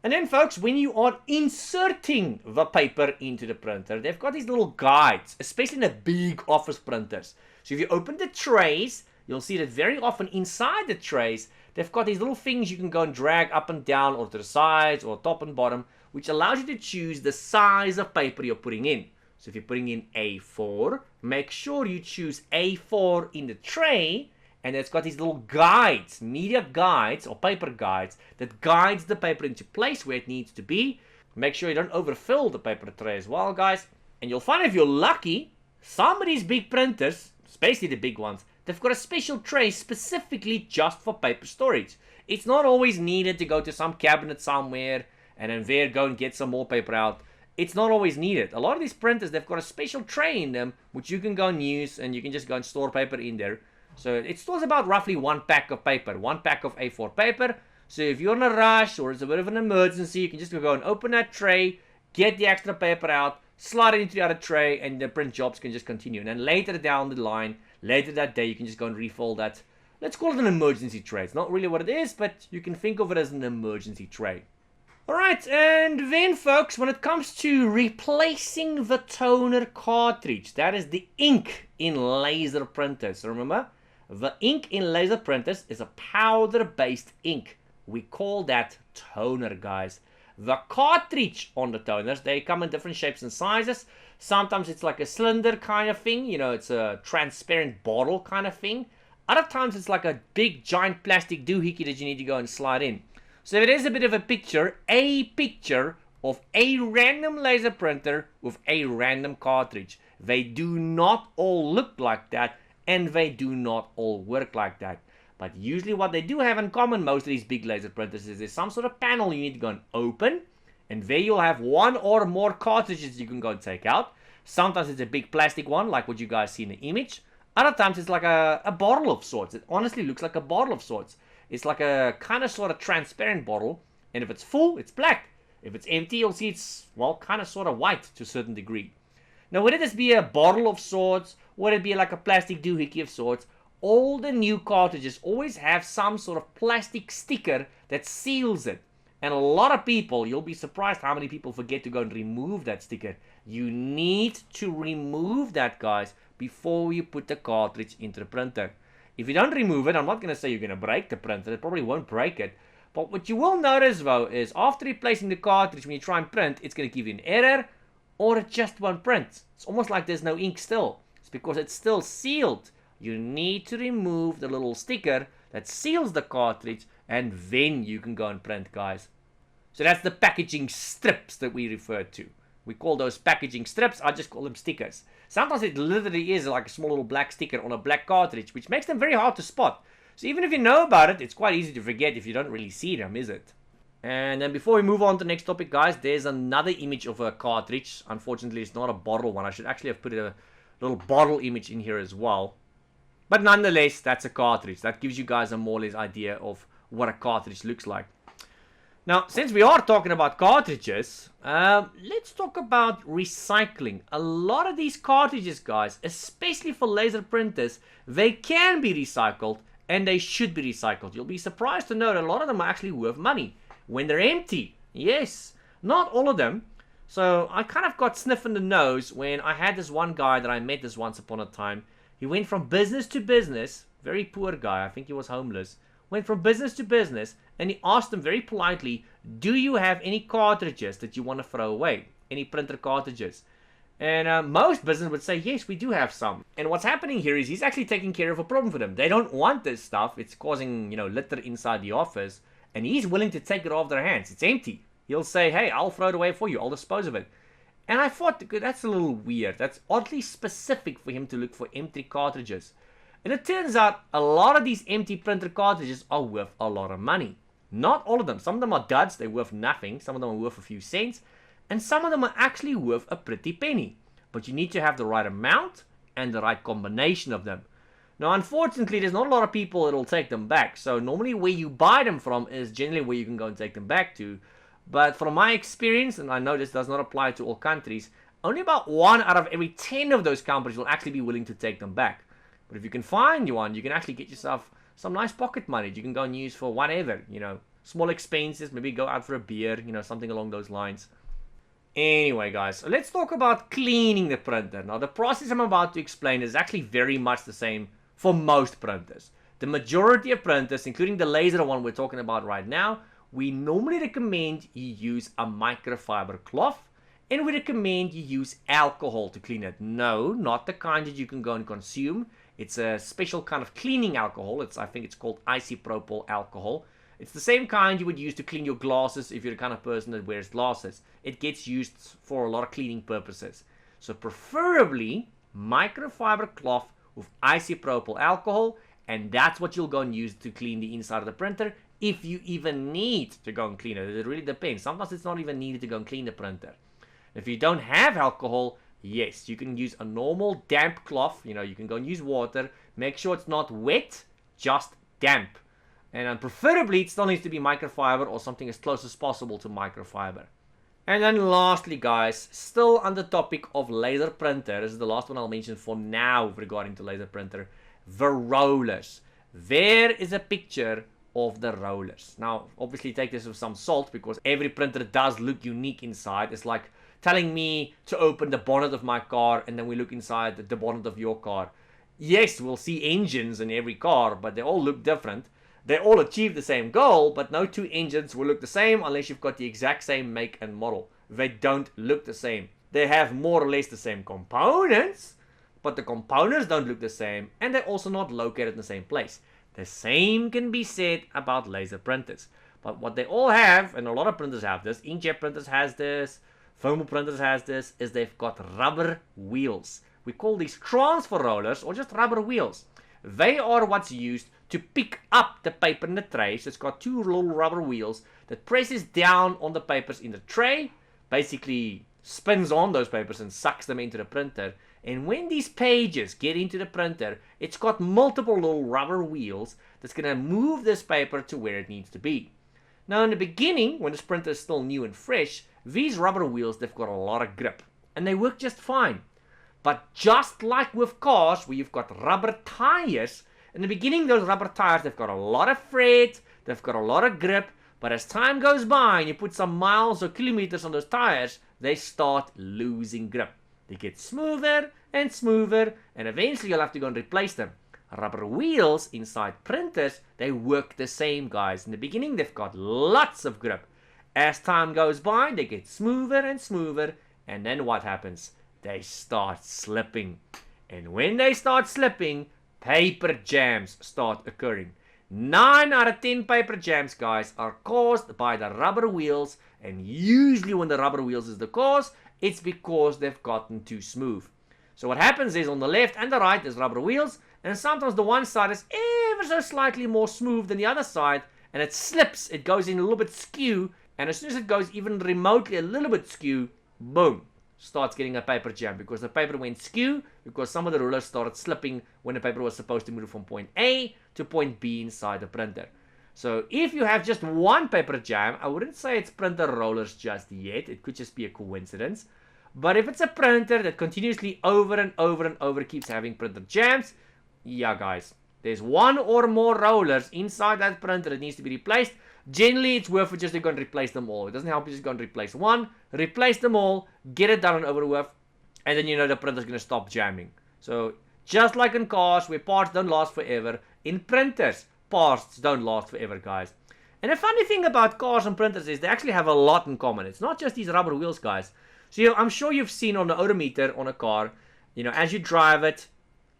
And then, folks, when you are inserting the paper into the printer, they've got these little guides, especially in the big office printers. So if you open the trays, you'll see that very often inside the trays, they've got these little things you can go and drag up and down or to the sides or top and bottom, which allows you to choose the size of paper you're putting in. So if you're putting in A4, make sure you choose A4 in the tray, and it's got these little guides, media guides or paper guides, that guides the paper into place where it needs to be. Make sure you don't overfill the paper tray as well, guys. And you'll find if you're lucky, some of these big printers, especially the big ones, they've got a special tray specifically just for paper storage. It's not always needed to go to some cabinet somewhere and then there go and get some more paper out. It's not always needed. A lot of these printers, they've got a special tray in them which you can go and use, and you can just go and store paper in there. So it stores about roughly one pack of paper, one pack of A4 paper. So if you're in a rush or it's a bit of an emergency, you can just go and open that tray, get the extra paper out, slide it into the other tray, and the print jobs can just continue. And then later down the line, later that day, you can just go and refill that. Let's call it an emergency tray. It's not really what it is, but you can think of it as an emergency tray. Alright, and then folks, when it comes to replacing the toner cartridge, that is the ink in laser printers. So remember, the ink in laser printers is a powder-based ink. We call that toner, guys. The cartridge on the toners, they come in different shapes and sizes. Sometimes it's like a cylinder kind of thing, it's a transparent bottle kind of thing. Other times it's like a big giant plastic doohickey that you need to go and slide in. So it is a bit of a picture of a random laser printer with a random cartridge. They do not all look like that, and they do not all work like that. But usually what they do have in common, most of these big laser printers, is there's some sort of panel you need to go and open, and there you'll have one or more cartridges you can go and take out. Sometimes it's a big plastic one, like what you guys see in the image. Other times it's like a bottle of sorts. It honestly looks like a bottle of sorts. It's like a kind of sort of transparent bottle, and if it's full, it's black. If it's empty, you'll see it's, well, kind of sort of white to a certain degree. Now, whether this be a bottle of sorts, whether it be like a plastic doohickey of sorts, all the new cartridges always have some sort of plastic sticker that seals it. And a lot of people, you'll be surprised how many people forget to go and remove that sticker. You need to remove that, guys, before you put the cartridge into the printer. If you don't remove it, I'm not going to say you're going to break the printer. It probably won't break it. But what you will notice, though, is after replacing the cartridge, when you try and print, it's going to give you an error, or it just won't print. It's almost like there's no ink still. It's because it's still sealed. You need to remove the little sticker that seals the cartridge, and then you can go and print, guys. So that's the packaging strips that we refer to. We call those packaging strips. I just call them stickers. Sometimes it literally is like a small little black sticker on a black cartridge, which makes them very hard to spot. So even if you know about it, it's quite easy to forget if you don't really see them, is it? And then before we move on to the next topic, guys, there's another image of a cartridge. Unfortunately, it's not a bottle one. I should actually have put a little bottle image in here as well. But nonetheless, that's a cartridge. That gives you guys a more or less idea of what a cartridge looks like. Now, since we are talking about cartridges, let's talk about recycling. A lot of these cartridges, guys, especially for laser printers, they can be recycled and they should be recycled. You'll be surprised to know that a lot of them are actually worth money when they're empty. Yes, not all of them. So I kind of got sniff in the nose when I had this one guy that I met this once upon a time. He went from business to business, very poor guy, I think he was homeless. Went from business to business, and he asked them very politely, do you have any cartridges that you want to throw away? Any printer cartridges? And most business would say, yes, we do have some. And what's happening here is he's actually taking care of a problem for them. They don't want this stuff. It's causing, litter inside the office. And he's willing to take it off their hands. It's empty. He'll say, hey, I'll throw it away for you. I'll dispose of it. And I thought, that's a little weird. That's oddly specific for him to look for empty cartridges. And it turns out a lot of these empty printer cartridges are worth a lot of money. Not all of them. Some of them are duds. They're worth nothing. Some of them are worth a few cents. And some of them are actually worth a pretty penny. But you need to have the right amount and the right combination of them. Now, unfortunately, there's not a lot of people that will take them back. So normally where you buy them from is generally where you can go and take them back to. But from my experience, and I know this does not apply to all countries, only about 1 out of every 10 of those companies will actually be willing to take them back. But if you can find one, you can actually get yourself some nice pocket money that you can go and use for whatever, small expenses, maybe go out for a beer, something along those lines. Anyway, guys, so let's talk about cleaning the printer. Now, the process I'm about to explain is actually very much the same for most printers. The majority of printers, including the laser one we're talking about right now, we normally recommend you use a microfiber cloth, and we recommend you use alcohol to clean it. No, not the kind that you can go and consume. It's a special kind of cleaning alcohol. I think it's called isopropyl alcohol. It's the same kind you would use to clean your glasses if you're the kind of person that wears glasses. It gets used for a lot of cleaning purposes. So preferably microfiber cloth with isopropyl alcohol, and that's what you'll go and use to clean the inside of the printer, if you even need to go and clean it. It really depends. Sometimes it's not even needed to go and clean the printer. If you don't have alcohol, yes, you can use a normal damp cloth. You can go and use water. Make sure it's not wet, just damp. And preferably, it still needs to be microfiber or something as close as possible to microfiber. And then lastly, guys, still on the topic of laser printer, this is the last one I'll mention for now regarding to laser printer, the rollers. There is a picture of the rollers. Now, obviously take this with some salt because every printer does look unique inside. It's like telling me to open the bonnet of my car and then we look inside the bonnet of your car. Yes, we'll see engines in every car, but they all look different. They all achieve the same goal, but no two engines will look the same unless you've got the exact same make and model. They don't look the same. They have more or less the same components, but the components don't look the same, and they're also not located in the same place. The same can be said about laser printers. But what they all have, and a lot of printers have this, inkjet printers has this, thermal printers has this, is they've got rubber wheels. We call these transfer rollers or just rubber wheels. They are what's used to pick up the paper in the tray. So it's got 2 little rubber wheels that presses down on the papers in the tray, basically spins on those papers and sucks them into the printer. And when these pages get into the printer, it's got multiple little rubber wheels that's going to move this paper to where it needs to be. Now in the beginning, when this printer is still new and fresh, these rubber wheels, they've got a lot of grip and they work just fine. But just like with cars, where you've got rubber tires, in the beginning those rubber tires, they've got a lot of tread, they've got a lot of grip, but as time goes by and you put some miles or kilometers on those tires, they start losing grip. They get smoother and smoother, and eventually you'll have to go and replace them. Rubber wheels inside printers, they work the same, guys. In the beginning, they've got lots of grip. As time goes by, they get smoother and smoother, and then what happens? They start slipping. And when they start slipping, paper jams start occurring. 9 out of 10 paper jams, guys, are caused by the rubber wheels, and usually when the rubber wheels is the cause, it's because they've gotten too smooth. So what happens is on the left and the right is rubber wheels, and sometimes the one side is ever so slightly more smooth than the other side, and it slips, it goes in a little bit skew, and as soon as it goes even remotely a little bit skew, boom, starts getting a paper jam because the paper went skew because some of the rulers started slipping when the paper was supposed to move from point A to point B inside the printer. So if you have just one paper jam, I wouldn't say it's printer rollers just yet. It could just be a coincidence. But if it's a printer that continuously over and over and over keeps having printer jams, yeah guys, there's one or more rollers inside that printer that needs to be replaced. Generally, it's worth it just to go and replace them all. It doesn't help you just go and replace one, replace them all, get it done and over with, and then you know the printer's going to stop jamming. So, just like in cars where parts don't last forever, in printers, parts don't last forever, guys. And the funny thing about cars and printers is they actually have a lot in common. It's not just these rubber wheels, guys. So I'm sure you've seen on the odometer on a car, you know, as you drive it,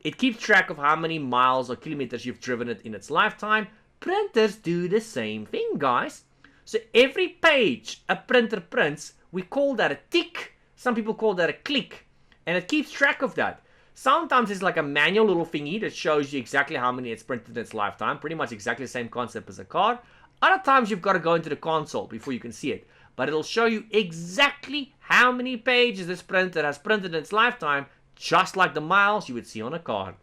it keeps track of how many miles or kilometers you've driven it in its lifetime. Printers do the same thing, guys. So every page a printer prints, we call that a tick. Some people call that a click. And it keeps track of that. Sometimes it's like a manual little thingy that shows you exactly how many it's printed in its lifetime. Pretty much exactly the same concept as a car. Other times you've got to go into the console before you can see it. But it'll show you exactly how many pages this printer has printed in its lifetime, just like the miles you would see on a car.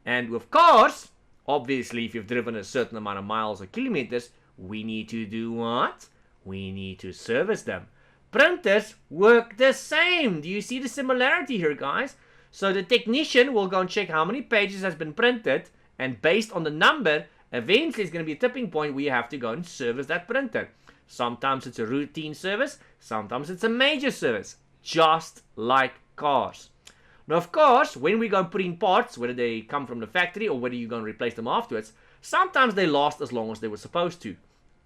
And with cars, obviously if you've driven a certain amount of miles or kilometers, we need to do what? We need to service them. Printers work the same. Do you see the similarity here, guys? So the technician will go and check how many pages has been printed, and based on the number, eventually it's going to be a tipping point where you have to go and service that printer. Sometimes it's a routine service, sometimes it's a major service, just like cars. Now, of course, when we go and put in parts, whether they come from the factory or whether you're going to replace them afterwards, sometimes they last as long as they were supposed to.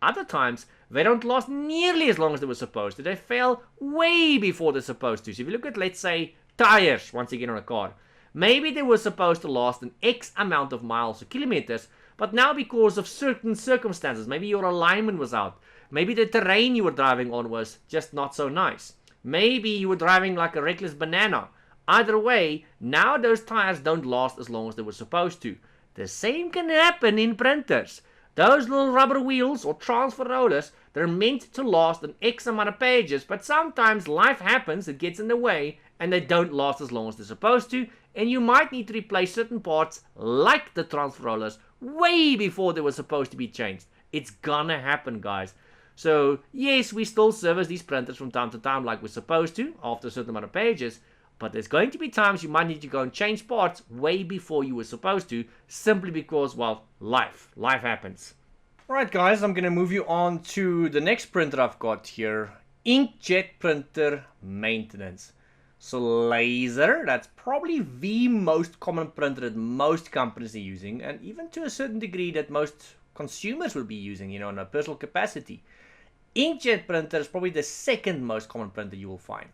Other times, they don't last nearly as long as they were supposed to. They fail way before they're supposed to. So if you look at, let's say, tires, once again on a car, maybe they were supposed to last an X amount of miles or kilometers, but now because of certain circumstances, maybe your alignment was out, maybe the terrain you were driving on was just not so nice, maybe you were driving like a reckless banana. Either way, now those tires don't last as long as they were supposed to. The same can happen in printers. Those little rubber wheels or transfer rollers, they're meant to last an X amount of pages, but sometimes life happens, it gets in the way, and they don't last as long as they're supposed to, and you might need to replace certain parts, like the transfer rollers, way before they were supposed to be changed. It's gonna happen, guys. So, yes, we still service these printers from time to time like we're supposed to, after a certain amount of pages, but there's going to be times you might need to go and change parts way before you were supposed to, simply because, well, life happens. Alright guys, I'm going to move you on to the next printer I've got here, Inkjet printer maintenance. So laser, that's probably the most common printer that most companies are using, and even to a certain degree that most consumers will be using, you know, in a personal capacity. Inkjet printer is probably the second most common printer you will find.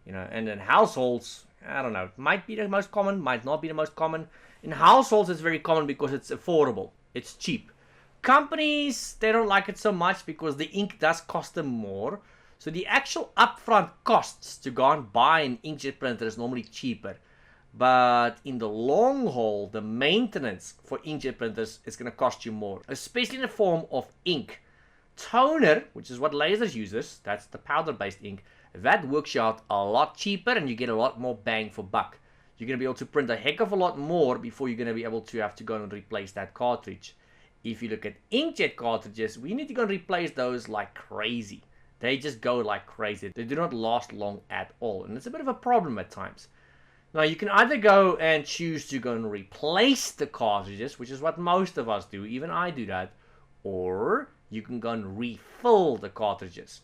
You know, and in households, I don't know, it might be the most common, might not be the most common. In households, it's very common because it's affordable. It's cheap. Companies, they don't like it so much because the ink does cost them more. So the actual upfront costs to go and buy an inkjet printer is normally cheaper. But in the long haul, the maintenance for inkjet printers is going to cost you more, especially in the form of ink. Toner, which is what lasers uses, that's the powder-based ink, that works out a lot cheaper and you get a lot more bang for buck. You're going to be able to print a heck of a lot more before you're going to be able to have to go and replace that cartridge. If you look at inkjet cartridges, we need to go and replace those like crazy. They just go like crazy. They do not last long at all. And it's a bit of a problem at times. Now, you can either go and choose to go and replace the cartridges, which is what most of us do. Even I do that. Or you can go and refill the cartridges.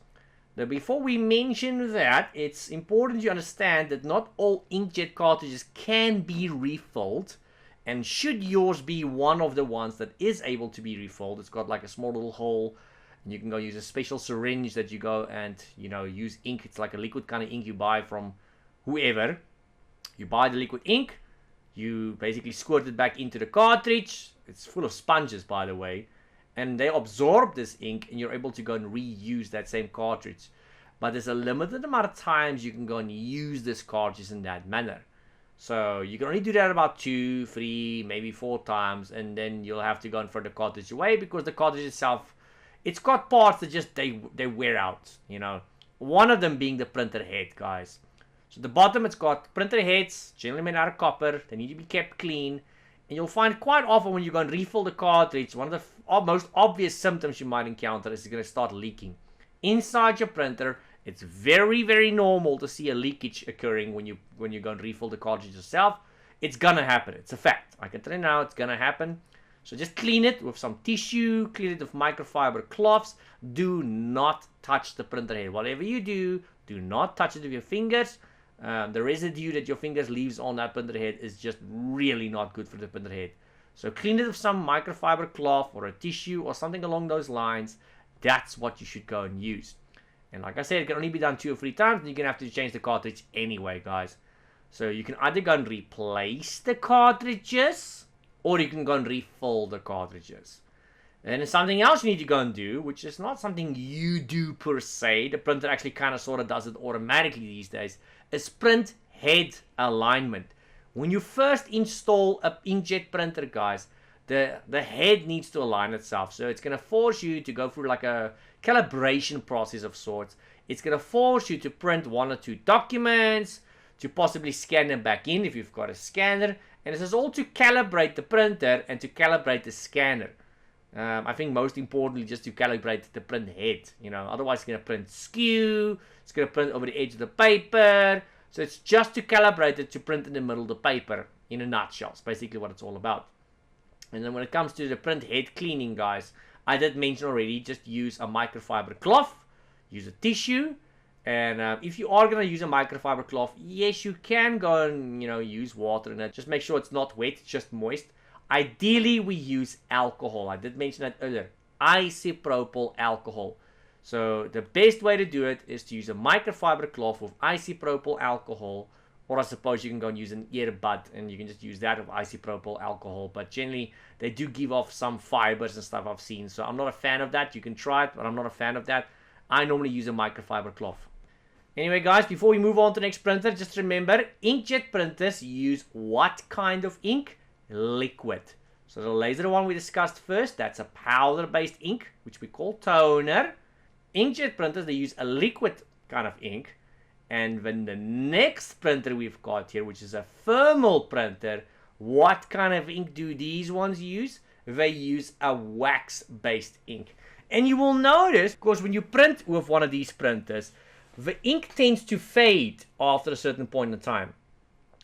Now, before we mention that, it's important you understand that not all inkjet cartridges can be refilled. And should yours be one of the ones that is able to be refilled, it's got like a small little hole. And you can go use a special syringe that you go and, you know, use ink. It's like a liquid kind of ink you buy from whoever. You buy the liquid ink. You basically squirt it back into the cartridge. It's full of sponges, by the way. And they absorb this ink and you're able to go and reuse that same cartridge. But there's a limited amount of times you can go and use this cartridge in that manner. So you can only do that about 2, 3, maybe 4 times. And then you'll have to go and throw the cartridge away because the cartridge itself, it's got parts that just, they wear out, you know. One of them being the printer head, guys. So the bottom, it's got printer heads, generally made out of copper. They need to be kept clean. And you'll find quite often when you go and refill the cartridge, one of the most obvious symptoms you might encounter is it's going to start leaking. Inside your printer, it's very, very normal to see a leakage occurring when you go and refill the cartridge yourself. It's going to happen. It's a fact. I can tell you now, it's going to happen. So just clean it with some tissue, clean it with microfiber cloths. Do not touch the printer head. Whatever you do not touch it with your fingers. The residue that your fingers leaves on that printer head is just really not good for the printer head. So clean it with some microfiber cloth or a tissue or something along those lines. That's what you should go and use. And like I said, it can only be done 2 or 3 times, and you're going to have to change the cartridge anyway, guys. So you can either go and replace the cartridges, or you can go and refill the cartridges. And there's something else you need to go and do, which is not something you do per se. The printer actually kind of sort of does it automatically these days. Is print head alignment. When you first install an inkjet printer, guys, the head needs to align itself. So it's going to force you to go through like a calibration process of sorts. It's going to force you to print 1 or 2 documents, to possibly scan them back in if you've got a scanner. And this is all to calibrate the printer and to calibrate the scanner. I think most importantly, just to calibrate the print head. You know, otherwise it's going to print skew. It's going to print over the edge of the paper. So it's just to calibrate it to print in the middle of the paper. In a nutshell, it's basically what it's all about. And then when it comes to the print head cleaning, guys, I did mention already, just use a microfiber cloth. Use a tissue. And if you are going to use a microfiber cloth, yes, you can go and, use water in it. Just make sure it's not wet, it's just moist. Ideally, we use alcohol. I did mention that earlier. Isopropyl alcohol. So the best way to do it is to use a microfiber cloth with isopropyl alcohol. Or I suppose you can go and use an earbud and you can just use that with isopropyl alcohol. But generally, they do give off some fibers and stuff I've seen. So I'm not a fan of that. You can try it, but I'm not a fan of that. I normally use a microfiber cloth. Anyway, guys, before we move on to the next printer, just remember, inkjet printers use what kind of ink? Liquid. So the laser one we discussed first, that's a powder-based ink, which we call toner. Inkjet printers, they use a liquid kind of ink. And then the next printer we've got here, which is a thermal printer, what kind of ink do these ones use? They use a wax-based ink. And you will notice, of course, when you print with one of these printers, the ink tends to fade after a certain point in time.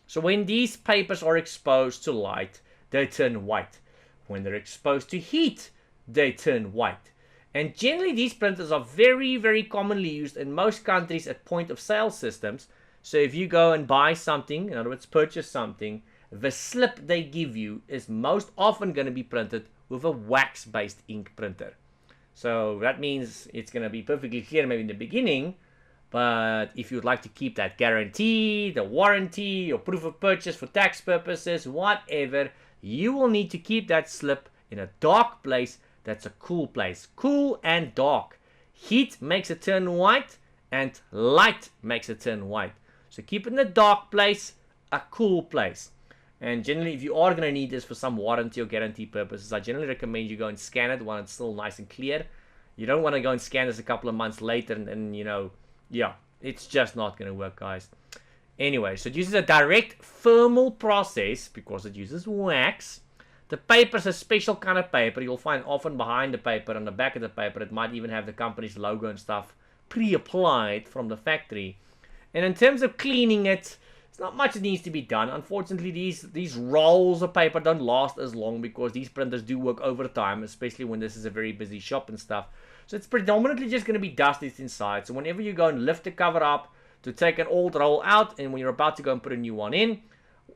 So when these papers are exposed to light, they turn white. When they're exposed to heat, they turn white. And generally these printers are very, very commonly used in most countries at point of sale systems. So if you go and buy something, in other words, purchase something, the slip they give you is most often going to be printed with a wax-based ink printer. So that means it's going to be perfectly clear maybe in the beginning, but if you'd like to keep that guarantee, the warranty, or proof of purchase for tax purposes, whatever, you will need to keep that slip in a dark place that's a cool place. Cool and dark. Heat makes it turn white, and light makes it turn white. So keep it in a dark place, a cool place. And generally, if you are going to need this for some warranty or guarantee purposes, I generally recommend you go and scan it when it's still nice and clear. You don't want to go and scan this a couple of months later and yeah, it's just not going to work, guys. Anyway, so it uses a direct thermal process because it uses wax. The paper is a special kind of paper. You'll find often behind the paper, on the back of the paper, it might even have the company's logo and stuff pre-applied from the factory. And in terms of cleaning it, it's not much that needs to be done. Unfortunately, these rolls of paper don't last as long because these printers do work overtime, especially when this is a very busy shop and stuff. So it's predominantly just going to be dust that's inside. So whenever you go and lift the cover up to take an old roll out, and when you're about to go and put a new one in,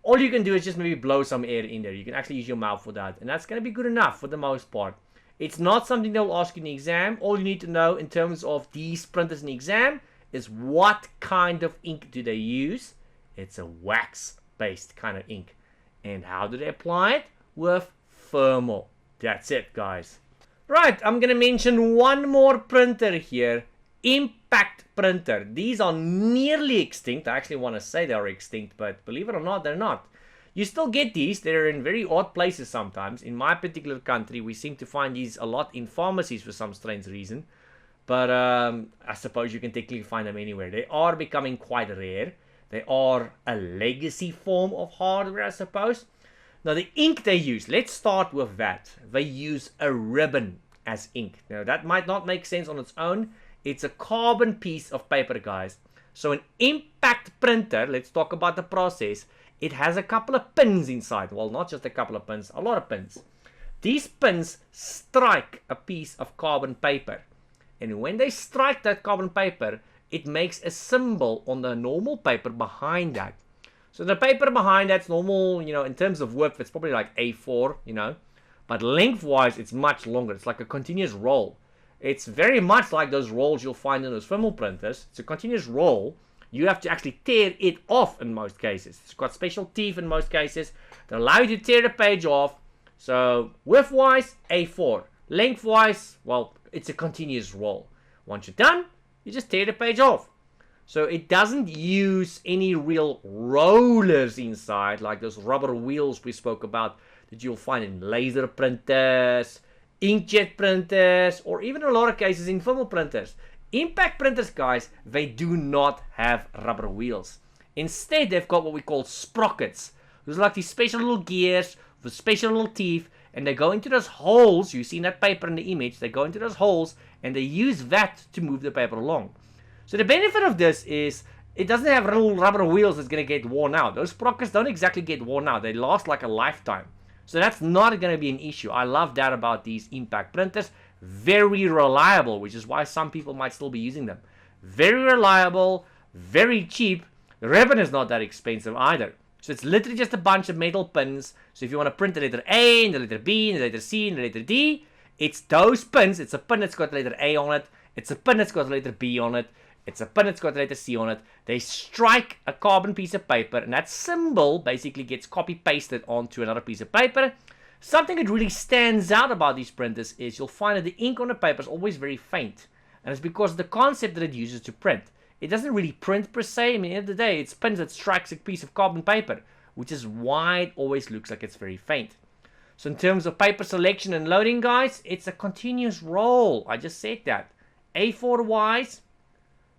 all you can do is just maybe blow some air in there. You can actually use your mouth for that, and that's going to be good enough for the most part. It's not something they'll ask you in the exam. All you need to know in terms of these printers in the exam is what kind of ink do they use. It's a wax-based kind of ink. And how do they apply it? With thermal. That's it, guys. Right, I'm going to mention one more printer here. Impact printer. These are nearly extinct. I actually want to say they are extinct, but believe it or not, they're not. You still get these. They're in very odd places sometimes. In my particular country, we seem to find these a lot in pharmacies for some strange reason. But I suppose you can technically find them anywhere. They are becoming quite rare. They are a legacy form of hardware, I suppose. Now, the ink they use, let's start with that. They use a ribbon as ink. Now, that might not make sense on its own. It's a carbon piece of paper, guys. So an impact printer, let's talk about the process. It has a couple of pins inside. Well, not just a couple of pins, a lot of pins. These pins strike a piece of carbon paper. And when they strike that carbon paper, it makes a symbol on the normal paper behind that. So the paper behind that's normal, in terms of width, it's probably like A4, But lengthwise, it's much longer. It's like a continuous roll. It's very much like those rolls you'll find in those thermal printers. It's a continuous roll. You have to actually tear it off in most cases. It's got special teeth in most cases that allow you to tear the page off. So width-wise, A4. Lengthwise, well, it's a continuous roll. Once you're done, you just tear the page off. So it doesn't use any real rollers inside, like those rubber wheels we spoke about that you'll find in laser printers, inkjet printers, or even in a lot of cases in thermal printers. Impact printers, guys, they do not have rubber wheels. Instead, they've got what we call sprockets. Those are like these special little gears with special little teeth, and they go into those holes. You see in that paper in the image, they go into those holes, and they use that to move the paper along. So the benefit of this is it doesn't have little rubber wheels that's going to get worn out. Those sprockets don't exactly get worn out. They last like a lifetime. So that's not going to be an issue. I love that about these impact printers. Very reliable, which is why some people might still be using them. Very reliable, very cheap. The ribbon is not that expensive either. So it's literally just a bunch of metal pins. So if you want to print the letter A, and the letter B, and the letter C, and the letter D, it's those pins. It's a pin that's got the letter A on it. It's a pin that's got the letter B on it. It's a pin that's got the letter C on it. They strike a carbon piece of paper, and that symbol basically gets copy-pasted onto another piece of paper. Something that really stands out about these printers is you'll find that the ink on the paper is always very faint. And it's because of the concept that it uses to print. It doesn't really print per se. I mean, at the end of the day, it's pins that strikes a piece of carbon paper, which is why it always looks like it's very faint. So in terms of paper selection and loading, guys, it's a continuous roll. I just said that. A4-wise,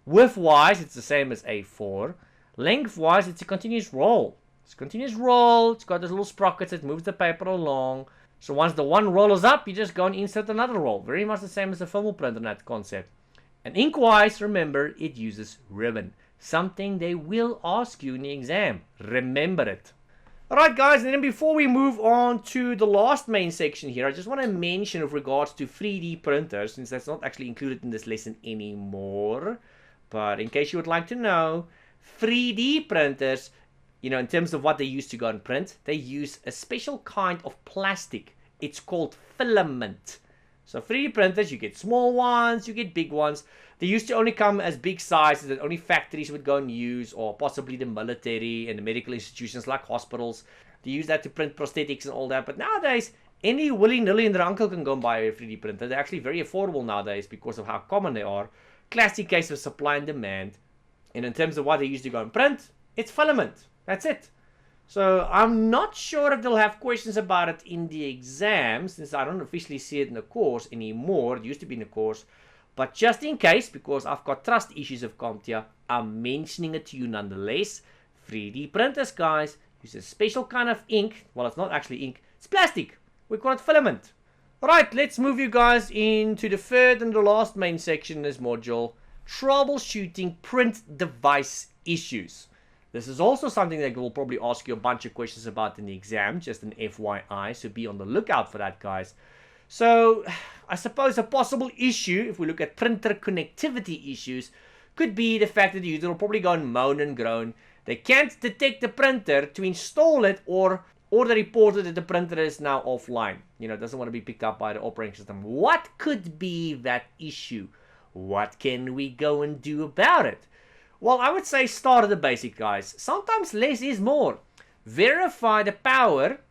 width-wise, it's the same as A4. Length-wise, it's a continuous roll. It's a continuous roll. It's got those little sprockets that moves the paper along. So once the one roll is up, you just go and insert another roll. Very much the same as a thermal printer in that concept. And ink-wise, remember, it uses ribbon. Something they will ask you in the exam. Remember it. Alright guys, and then before we move on to the last main section here, I just want to mention with regards to 3D printers, since that's not actually included in this lesson anymore. But in case you would like to know, 3D printers, in terms of what they use to go and print, they use a special kind of plastic. It's called filament. So 3D printers, you get small ones, you get big ones. They used to only come as big sizes that only factories would go and use, or possibly the military and the medical institutions like hospitals. They use that to print prosthetics and all that. But nowadays, any willy-nilly and their uncle can go and buy a 3D printer. They're actually very affordable nowadays because of how common they are. Classic case of supply and demand. And in terms of what they use to go and print, it's filament. That's it. So I'm not sure if they'll have questions about it in the exam, since I don't officially see it in the course anymore. It used to be in the course. But just in case, because I've got trust issues of CompTIA, I'm mentioning it to you nonetheless. 3D printers, guys, use a special kind of ink. Well, it's not actually ink. It's plastic. We call it filament. Alright, let's move you guys into the third and the last main section in this module. Troubleshooting print device issues. This is also something that will probably ask you a bunch of questions about in the exam, just an FYI, so be on the lookout for that, guys. So, I suppose a possible issue, if we look at printer connectivity issues, could be the fact that the user will probably go and moan and groan. They can't detect the printer to install it, or they reported that the printer is now offline. It doesn't want to be picked up by the operating system. What could be that issue? What can we go and do about it? Well, I would say start at the basic, guys. Sometimes less is more. Verify the power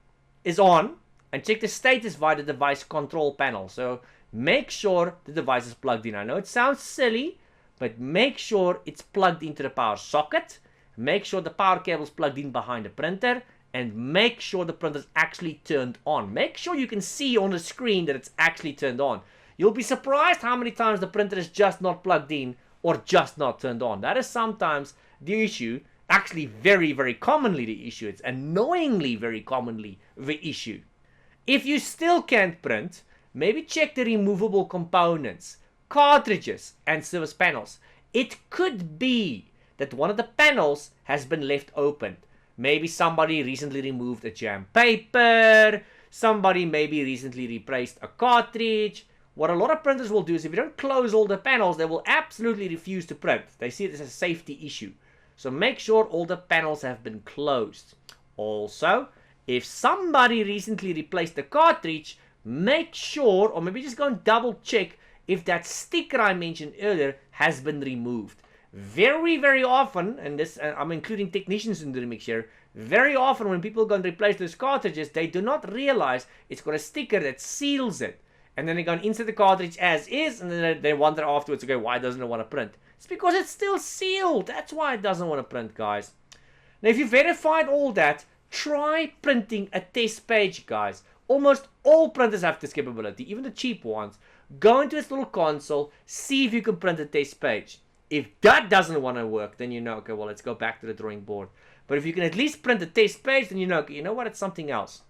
is on and check the status via the device control panel. So make sure the device is plugged in. I know it sounds silly, but make sure it's plugged into the power socket. Make sure the power cable is plugged in behind the printer. And make sure the printer is actually turned on. Make sure you can see on the screen that it's actually turned on. You'll be surprised how many times the printer is just not plugged in or just not turned on. That is sometimes the issue. Actually, very, very commonly the issue. It's annoyingly very commonly the issue. If you still can't print, maybe check the removable components, cartridges, and service panels. It could be that one of the panels has been left open. Maybe somebody recently removed a jam paper, somebody maybe recently replaced a cartridge. What a lot of printers will do is if you don't close all the panels, they will absolutely refuse to print. They see it as a safety issue. So make sure all the panels have been closed. Also, if somebody recently replaced the cartridge, make sure, or maybe just go and double check if that sticker I mentioned earlier has been removed. Very, very often, and this I'm including technicians in the mix here, very often when people go and replace those cartridges, they do not realize it's got a sticker that seals it. And then they go and insert the cartridge as is, and then they wonder afterwards, okay, why doesn't it want to print? It's because it's still sealed. That's why it doesn't want to print, guys. Now, if you verified all that, try printing a test page, guys. Almost all printers have this capability, even the cheap ones. Go into this little console, see if you can print a test page. If that doesn't want to work, then you know, okay, well, let's go back to the drawing board. But if you can at least print a test page, then you know, okay, you know what, it's something else.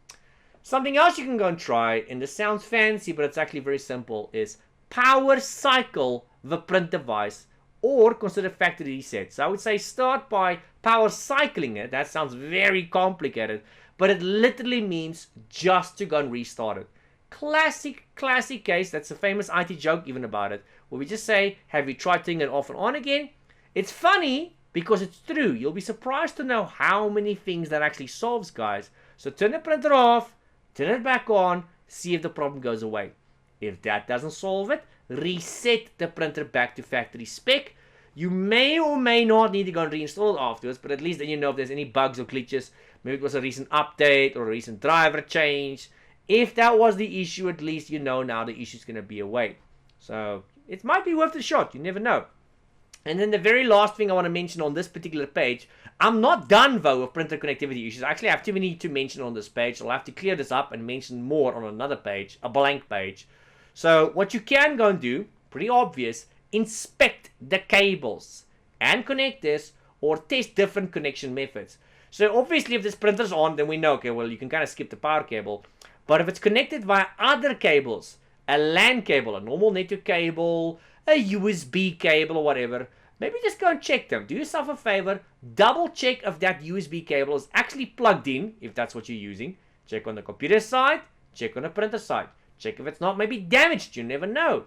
Something else you can go and try, and this sounds fancy, but it's actually very simple, is power cycle the print device or consider factory reset. So I would say start by power cycling it. That sounds very complicated, but it literally means just to go and restart it. Classic case. That's a famous IT joke even about it, where we just say, have you tried turning it off and on again? It's funny because it's true. You'll be surprised to know how many things that actually solves, guys. So turn the printer off, turn it back on, see if the problem goes away. If that doesn't solve it, reset the printer back to factory spec. You may or may not need to go and reinstall it afterwards, but at least then you know if there's any bugs or glitches. Maybe it was a recent update or a recent driver change. If that was the issue, at least you know now the issue's going to be away. So it might be worth a shot. You never know. And then the very last thing I want to mention on this particular page, I'm not done though with printer connectivity issues. I actually have too many to mention on this page. So I'll have to clear this up and mention more on another page, a blank page. So what you can go and do, pretty obvious, inspect the cables and connectors or test different connection methods. So obviously if this printer's on, then we know, okay, well, you can kind of skip the power cable. But if it's connected via other cables, a LAN cable, a normal network cable, a USB cable or whatever, maybe just go and check them. Do yourself a favor, double check if that USB cable is actually plugged in, if that's what you're using. Check on the computer side, check on the printer side. Check if it's not maybe damaged, you never know.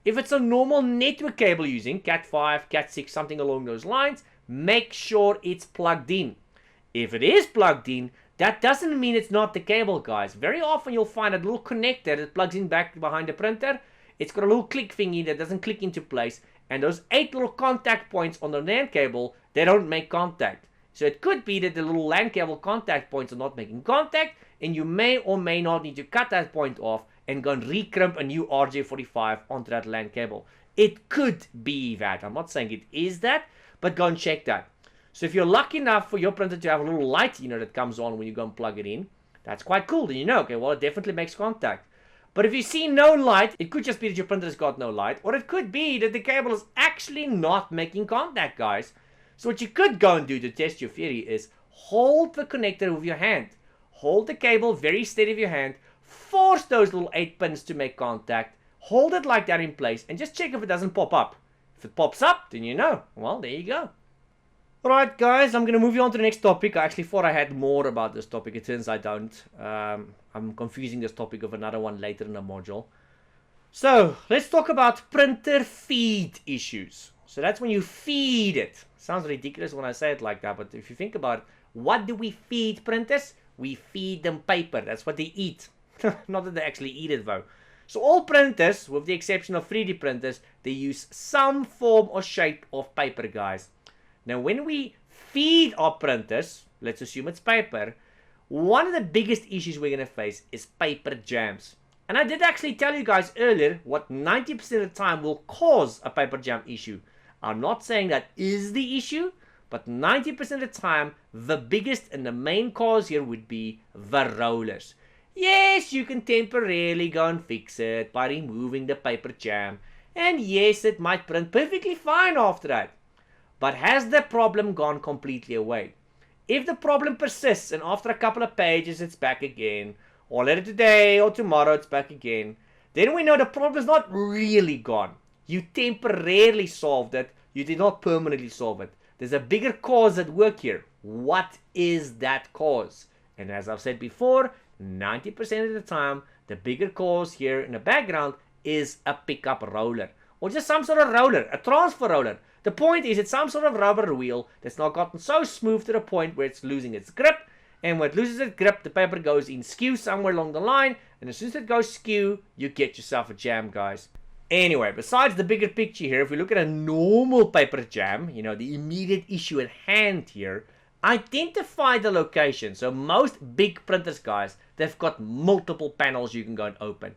If it's a normal network cable using Cat5, Cat6, something along those lines, make sure it's plugged in. If it is plugged in, that doesn't mean it's not the cable, guys. Very often you'll find a little connector that plugs in back behind the printer. It's got a little click thingy that doesn't click into place. And those 8 little contact points on the LAN cable, they don't make contact. So it could be that the little LAN cable contact points are not making contact, and you may or may not need to cut that point off and go and recrimp a new RJ45 onto that LAN cable. It could be that. I'm not saying it is that, but go and check that. So if you're lucky enough for your printer to have a little light, that comes on when you go and plug it in, that's quite cool. Then you know, okay, well, it definitely makes contact. But if you see no light, it could just be that your printer has got no light, or it could be that the cable is actually not making contact, guys. So what you could go and do to test your theory is hold the connector with your hand. Hold the cable very steady with your hand. Force those little 8 pins to make contact. Hold it like that in place and just check if it doesn't pop up. If it pops up, then you know. Well, there you go. Alright guys, I'm going to move you on to the next topic. I actually thought I had more about this topic. It turns I don't. I'm confusing this topic with another one later in the module. So, let's talk about printer feed issues. So that's when you feed it. Sounds ridiculous when I say it like that, but if you think about it, what do we feed printers? We feed them paper. That's what they eat. Not that they actually eat it though. So all printers, with the exception of 3D printers, they use some form or shape of paper, guys. Now, when we feed our printers, let's assume it's paper, one of the biggest issues we're going to face is paper jams. And I did actually tell you guys earlier what 90% of the time will cause a paper jam issue. I'm not saying that is the issue, but 90% of the time, the biggest and the main cause here would be the rollers. Yes, you can temporarily go and fix it by removing the paper jam. And yes, it might print perfectly fine after that. But has the problem gone completely away? If the problem persists and after a couple of pages it's back again, or later today or tomorrow it's back again, then we know the problem is not really gone. You temporarily solved it, you did not permanently solve it. There's a bigger cause at work here. What is that cause? And as I've said before, 90% of the time, the bigger cause here in the background is a pickup roller. Or just some sort of roller, a transfer roller. The point is it's some sort of rubber wheel that's not gotten so smooth to the point where it's losing its grip. And when it loses its grip, the paper goes in skew somewhere along the line. And as soon as it goes skew, you get yourself a jam, guys. Anyway, besides the bigger picture here, if we look at a normal paper jam, you know, the immediate issue at hand here, identify the location. So most big printers, guys, they've got multiple panels you can go and open.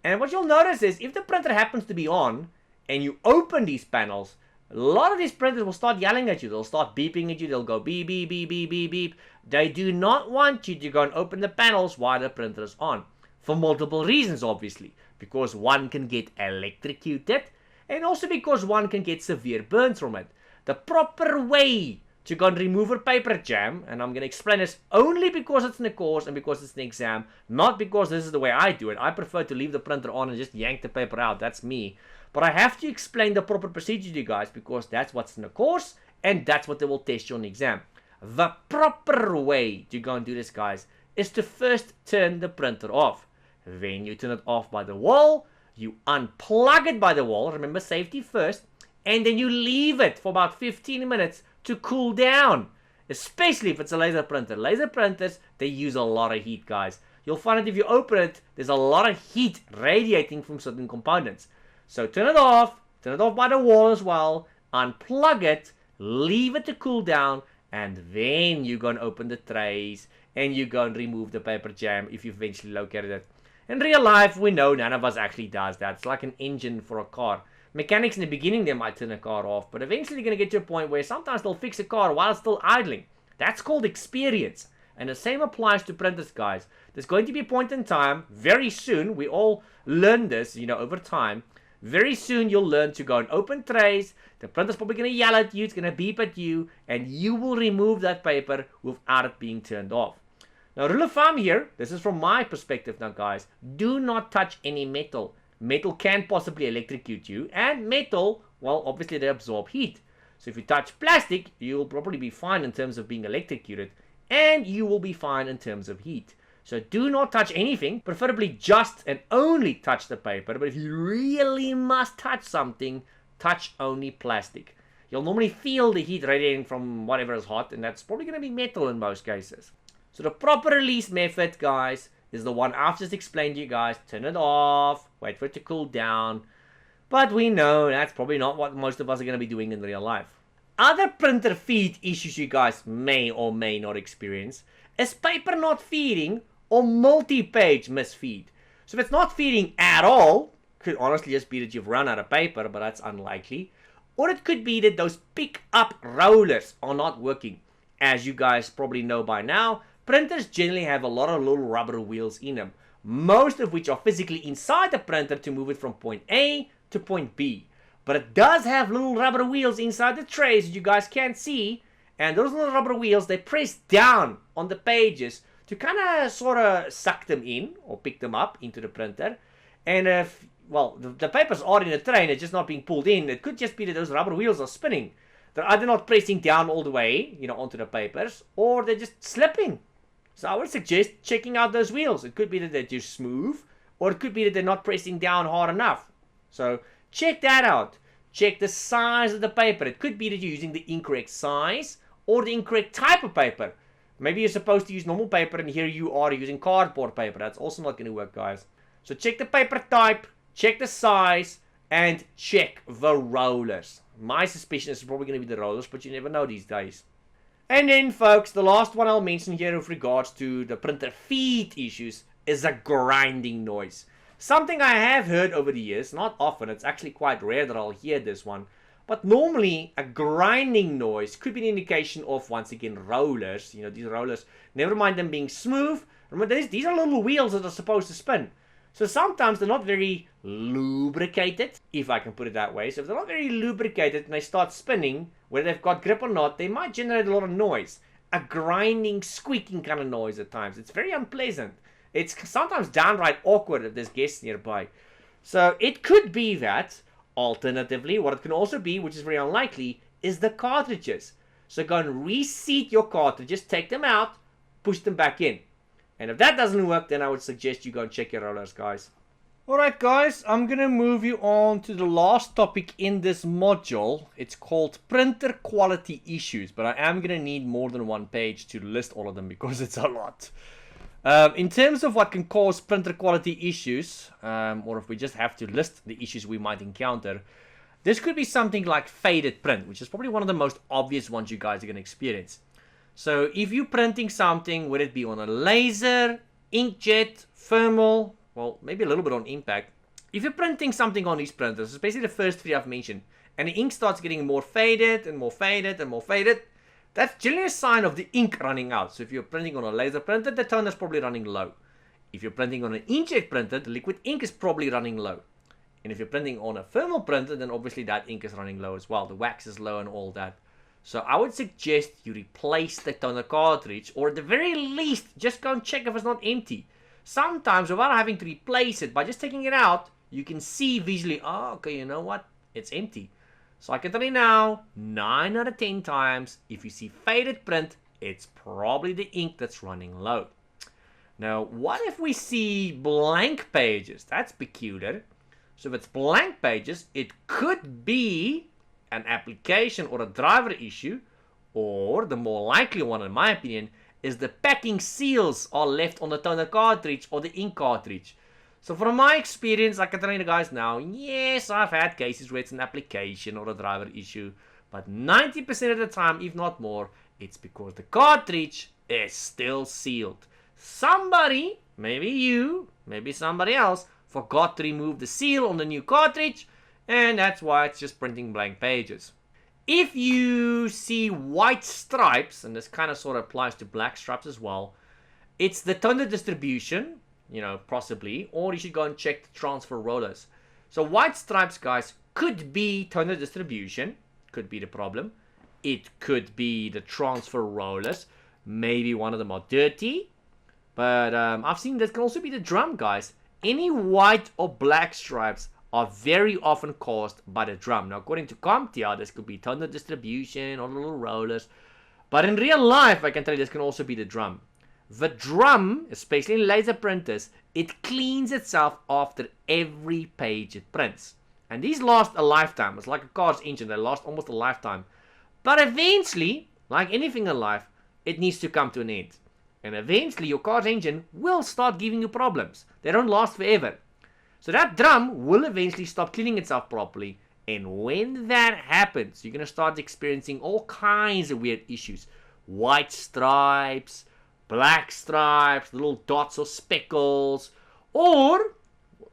And what you'll notice is if the printer happens to be on and you open these panels, a lot of these printers will start yelling at you. They'll start beeping at you. They'll go beep, beep, beep, beep, beep, beep. They do not want you to go and open the panels while the printer is on. For multiple reasons, obviously. Because one can get electrocuted and also because one can get severe burns from it. The proper way to go and remove a paper jam, and I'm going to explain this only because it's in the course and because it's an exam, not because this is the way I do it. I prefer to leave the printer on and just yank the paper out. That's me. But I have to explain the proper procedure to you guys because that's what's in the course and that's what they will test you on the exam. The proper way to go and do this, guys, is to first turn the printer off. Then you turn it off by the wall, you unplug it by the wall, remember safety first, and then you leave it for about 15 minutes to cool down. Especially if it's a laser printer. Laser printers, they use a lot of heat, guys. You'll find that if you open it, there's a lot of heat radiating from certain components. So turn it off by the wall as well, unplug it, leave it to cool down, and then you go and open the trays, and you go and remove the paper jam if you eventually located it. In real life, we know none of us actually does that. It's like an engine for a car. Mechanics in the beginning, they might turn a car off, but eventually you're going to get to a point where sometimes they'll fix a car while it's still idling. That's called experience. And the same applies to printers, guys. There's going to be a point in time, very soon, we all learn this, you know, over time. Very soon you'll learn to go and open trays. The printer's probably going to yell at you, it's going to beep at you, and you will remove that paper without it being turned off. Now, rule of thumb here, this is from my perspective now, guys. Do not touch any metal. Metal can possibly electrocute you, and metal, well, obviously they absorb heat. So if you touch plastic, you'll probably be fine in terms of being electrocuted, and you will be fine in terms of heat. So do not touch anything, preferably just and only touch the paper. But if you really must touch something, touch only plastic. You'll normally feel the heat radiating from whatever is hot, and that's probably going to be metal in most cases. So the proper release method, guys, is the one I've just explained to you guys. Turn it off, wait for it to cool down. But we know that's probably not what most of us are going to be doing in real life. Other printer feed issues you guys may or may not experience is paper not feeding or multi-page misfeed. So if it's not feeding at all, could honestly just be that you've run out of paper, but that's unlikely. Or it could be that those pick-up rollers are not working. As you guys probably know by now, printers generally have a lot of little rubber wheels in them, most of which are physically inside the printer to move it from point A to point B. But it does have little rubber wheels inside the trays you guys can't see, and those little rubber wheels, they press down on the pages to kind of sort of suck them in or pick them up into the printer. And if, well, the papers are in the tray and it's just not being pulled in, it could just be that those rubber wheels are spinning. They're either not pressing down all the way, you know, onto the papers, or they're just slipping. So I would suggest checking out those wheels. It could be that they're too smooth, or it could be that they're not pressing down hard enough. So check that out. Check the size of the paper. It could be that you're using the incorrect size or the incorrect type of paper. Maybe you're supposed to use normal paper and here you are using cardboard paper. That's also not going to work, guys. So check the paper type, check the size, and check the rollers. My suspicion is probably going to be the rollers, but you never know these days. And then, folks, the last one I'll mention here with regards to the printer feed issues is a grinding noise. Something I have heard over the years, not often, it's actually quite rare that I'll hear this one, but normally a grinding noise could be an indication of, once again, rollers. You know, these rollers, never mind them being smooth, remember these are little wheels that are supposed to spin. So sometimes they're not very lubricated, if I can put it that way. So if they're not very lubricated and they start spinning, whether they've got grip or not, they might generate a lot of noise. A grinding, squeaking kind of noise at times. It's very unpleasant. It's sometimes downright awkward if there's guests nearby. So it could be that. Alternatively, what it can also be, which is very unlikely, is the cartridges. So go and reseat your cartridges, take them out, push them back in. And if that doesn't work, then I would suggest you go and check your rollers, guys. Alright guys, I'm gonna move you on to the last topic in this module. It's called printer quality issues, but I am gonna need more than one page to list all of them because it's a lot. In terms of what can cause printer quality issues, or if we just have to list the issues we might encounter, this could be something like faded print, which is probably one of the most obvious ones you guys are gonna experience. So if you're printing something, whether it be on a laser, inkjet, thermal, well, maybe a little bit on impact. If you're printing something on these printers, especially the first three I've mentioned, and the ink starts getting more faded and more faded and more faded, that's generally a sign of the ink running out. So if you're printing on a laser printer, the toner is probably running low. If you're printing on an inkjet printer, the liquid ink is probably running low. And if you're printing on a thermal printer, then obviously that ink is running low as well. The wax is low and all that. So I would suggest you replace the toner cartridge, or at the very least, just go and check if it's not empty. Sometimes, without having to replace it, by just taking it out, you can see visually, oh, okay, you know what? It's empty. So I can tell you now, 9 out of 10 times, if you see faded print, it's probably the ink that's running low. Now, what if we see blank pages? That's peculiar. So if it's blank pages, it could be an application or a driver issue, or the more likely one in my opinion is the packing seals are left on the toner cartridge or the ink cartridge. So from my experience, I can tell you guys now, yes, I've had cases where it's an application or a driver issue, but 90% of the time, if not more, it's because the cartridge is still sealed. Somebody, maybe you, maybe somebody else, forgot to remove the seal on the new cartridge, and that's why it's just printing blank pages. If you see white stripes, and this kind of sort of applies to black stripes as well, it's the toner distribution, you know, possibly, or you should go and check the transfer rollers. So white stripes, guys, could be toner distribution, could be the problem. It could be the transfer rollers. Maybe one of them are dirty, but I've seen this can also be the drum, guys. Any white or black stripes are very often caused by the drum. Now, according to CompTIA A, this could be toner distribution or little rollers. But in real life, I can tell you this can also be the drum. The drum, especially in laser printers, it cleans itself after every page it prints. And these last a lifetime. It's like a car's engine. They last almost a lifetime. But eventually, like anything in life, it needs to come to an end. And eventually, your car's engine will start giving you problems. They don't last forever. So that drum will eventually stop cleaning itself properly. And when that happens, you're going to start experiencing all kinds of weird issues. White stripes, black stripes, little dots or speckles. Or,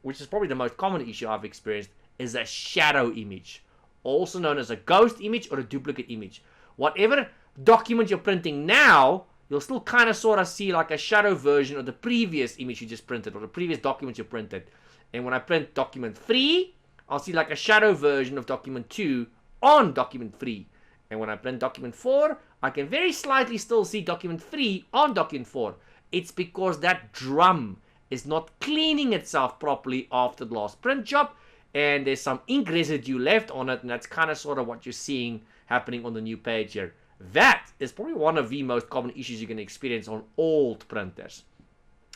which is probably the most common issue I've experienced, is a shadow image. Also known as a ghost image or a duplicate image. Whatever document you're printing now, you'll still kind of sort of see like a shadow version of the previous image you just printed or the previous document you printed. And when I print document 3, I'll see like a shadow version of document 2 on document 3. And when I print document 4, I can very slightly still see document 3 on document 4. It's because that drum is not cleaning itself properly after the last print job. And there's some ink residue left on it. And that's kind of sort of what you're seeing happening on the new page here. That is probably one of the most common issues you can experience on old printers.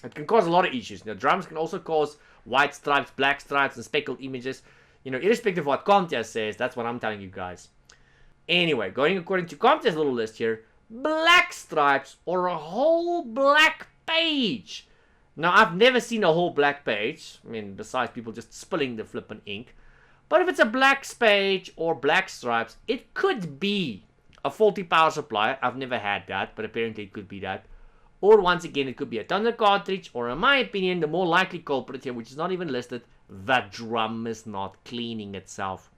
It can cause a lot of issues. Now, drums can also cause white stripes, black stripes, and speckled images. You know, irrespective of what CompTIA says, that's what I'm telling you guys. Anyway, going according to CompTIA's little list here, black stripes or a whole black page. Now, I've never seen a whole black page. I mean, besides people just spilling the flippin' ink. But if it's a black page or black stripes, it could be a faulty power supply. I've never had that, but apparently it could be that. Or once again, it could be a toner cartridge, or in my opinion, the more likely culprit here, which is not even listed, the drum is not cleaning itself.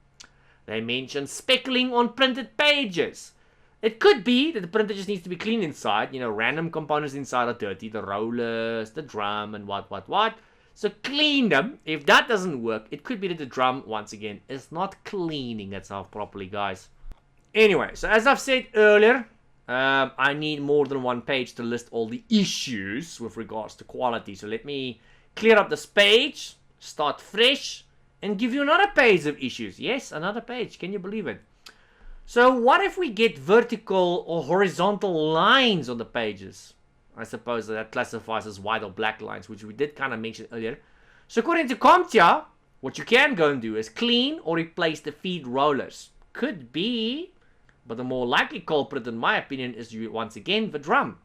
They mention speckling on printed pages. It could be that the printer just needs to be cleaned inside. You know, random components inside are dirty. The rollers, the drum, and what. So clean them. If that doesn't work, it could be that the drum, once again, is not cleaning itself properly, guys. Anyway, so as I've said earlier, I need more than one page to list all the issues with regards to quality. So let me clear up this page, start fresh, and give you another page of issues. Yes, another page. Can you believe it? So what if we get vertical or horizontal lines on the pages? I suppose that classifies as white or black lines, which we did kind of mention earlier. So according to CompTIA, what you can go and do is clean or replace the feed rollers. Could be, but the more likely culprit, in my opinion, is once again the drum.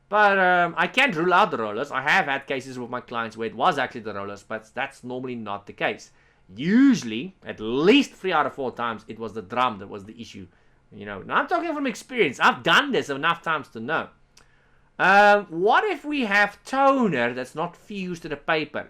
But I can't rule out the rollers. I have had cases with my clients where it was actually the rollers, but that's normally not the case. Usually, at least 3 out of 4 times, it was the drum that was the issue. You know, now I'm talking from experience. I've done this enough times to know. What if we have toner that's not fused to the paper?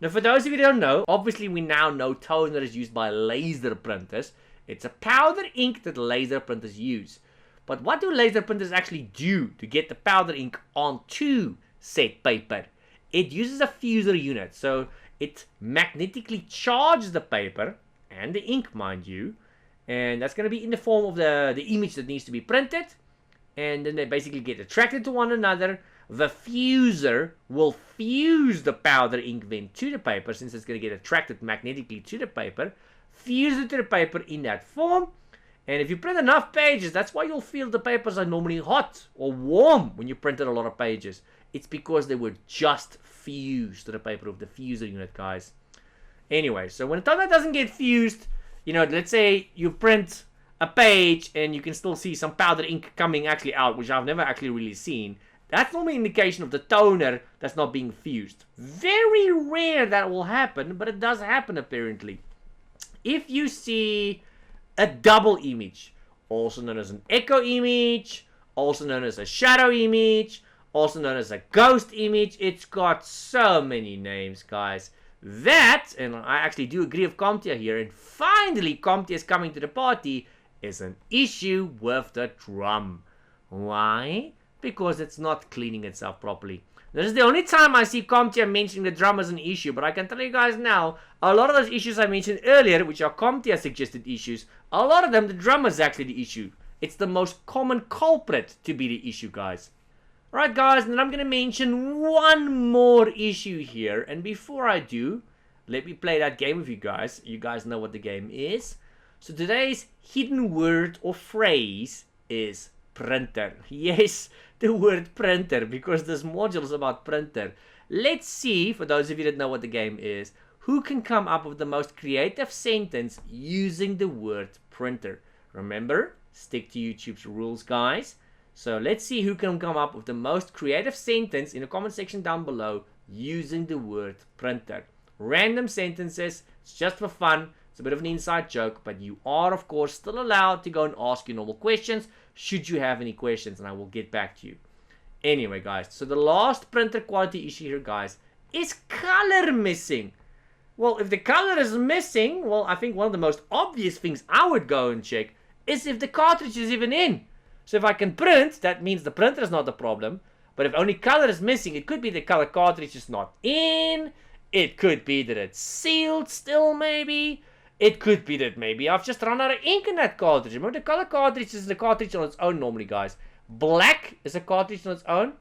Now, for those of you who don't know, obviously we now know toner is used by laser printers. It's a powder ink that laser printers use. But what do laser printers actually do to get the powder ink onto said paper? It uses a fuser unit, so it magnetically charges the paper and the ink, mind you, and that's going to be in the form of the image that needs to be printed, and then they basically get attracted to one another. The fuser will fuse the powder ink then to the paper, since it's going to get attracted magnetically to the paper, fuse it to the paper in that form. And if you print enough pages, that's why you'll feel the papers are normally hot or warm when you printed a lot of pages. It's because they were just fused to the paper with the fuser unit, guys. Anyway, so when a toner doesn't get fused, you know, let's say you print a page and you can still see some powder ink coming actually out, which I've never actually really seen. That's normally an indication of the toner that's not being fused. Very rare that will happen, but it does happen apparently. If you see a double image, also known as an echo image, also known as a shadow image, also known as a ghost image. It's got so many names, guys. That, and I actually do agree with CompTIA here, and finally CompTIA is coming to the party, is an issue with the drum. Why? Because it's not cleaning itself properly. This is the only time I see CompTIA mentioning the drum as an issue, but I can tell you guys now, a lot of those issues I mentioned earlier, which are CompTIA suggested issues, a lot of them, the drum is actually the issue. It's the most common culprit to be the issue, guys. Alright, guys, and then I'm going to mention one more issue here, and before I do, let me play that game with you guys. You guys know what the game is. So today's hidden word or phrase is printer. Yes, the word printer, because this module is about printer. Let's see, for those of you that know what the game is, who can come up with the most creative sentence using the word printer. Remember, stick to YouTube's rules, guys. So let's see who can come up with the most creative sentence in the comment section down below using the word printer. Random sentences, it's just for fun. It's a bit of an inside joke, but you are, of course, still allowed to go and ask your normal questions should you have any questions, and I will get back to you. Anyway, guys, so the last printer quality issue here, guys, is color missing. Well, if the color is missing, well, I think one of the most obvious things I would go and check is if the cartridge is even in. So if I can print, that means the printer is not the problem. But if only color is missing, it could be the color cartridge is not in. It could be that it's sealed still, maybe. It could be that maybe I've just run out of ink in that cartridge. Remember, the color cartridge is the cartridge on its own normally, guys. Black is a cartridge on its own.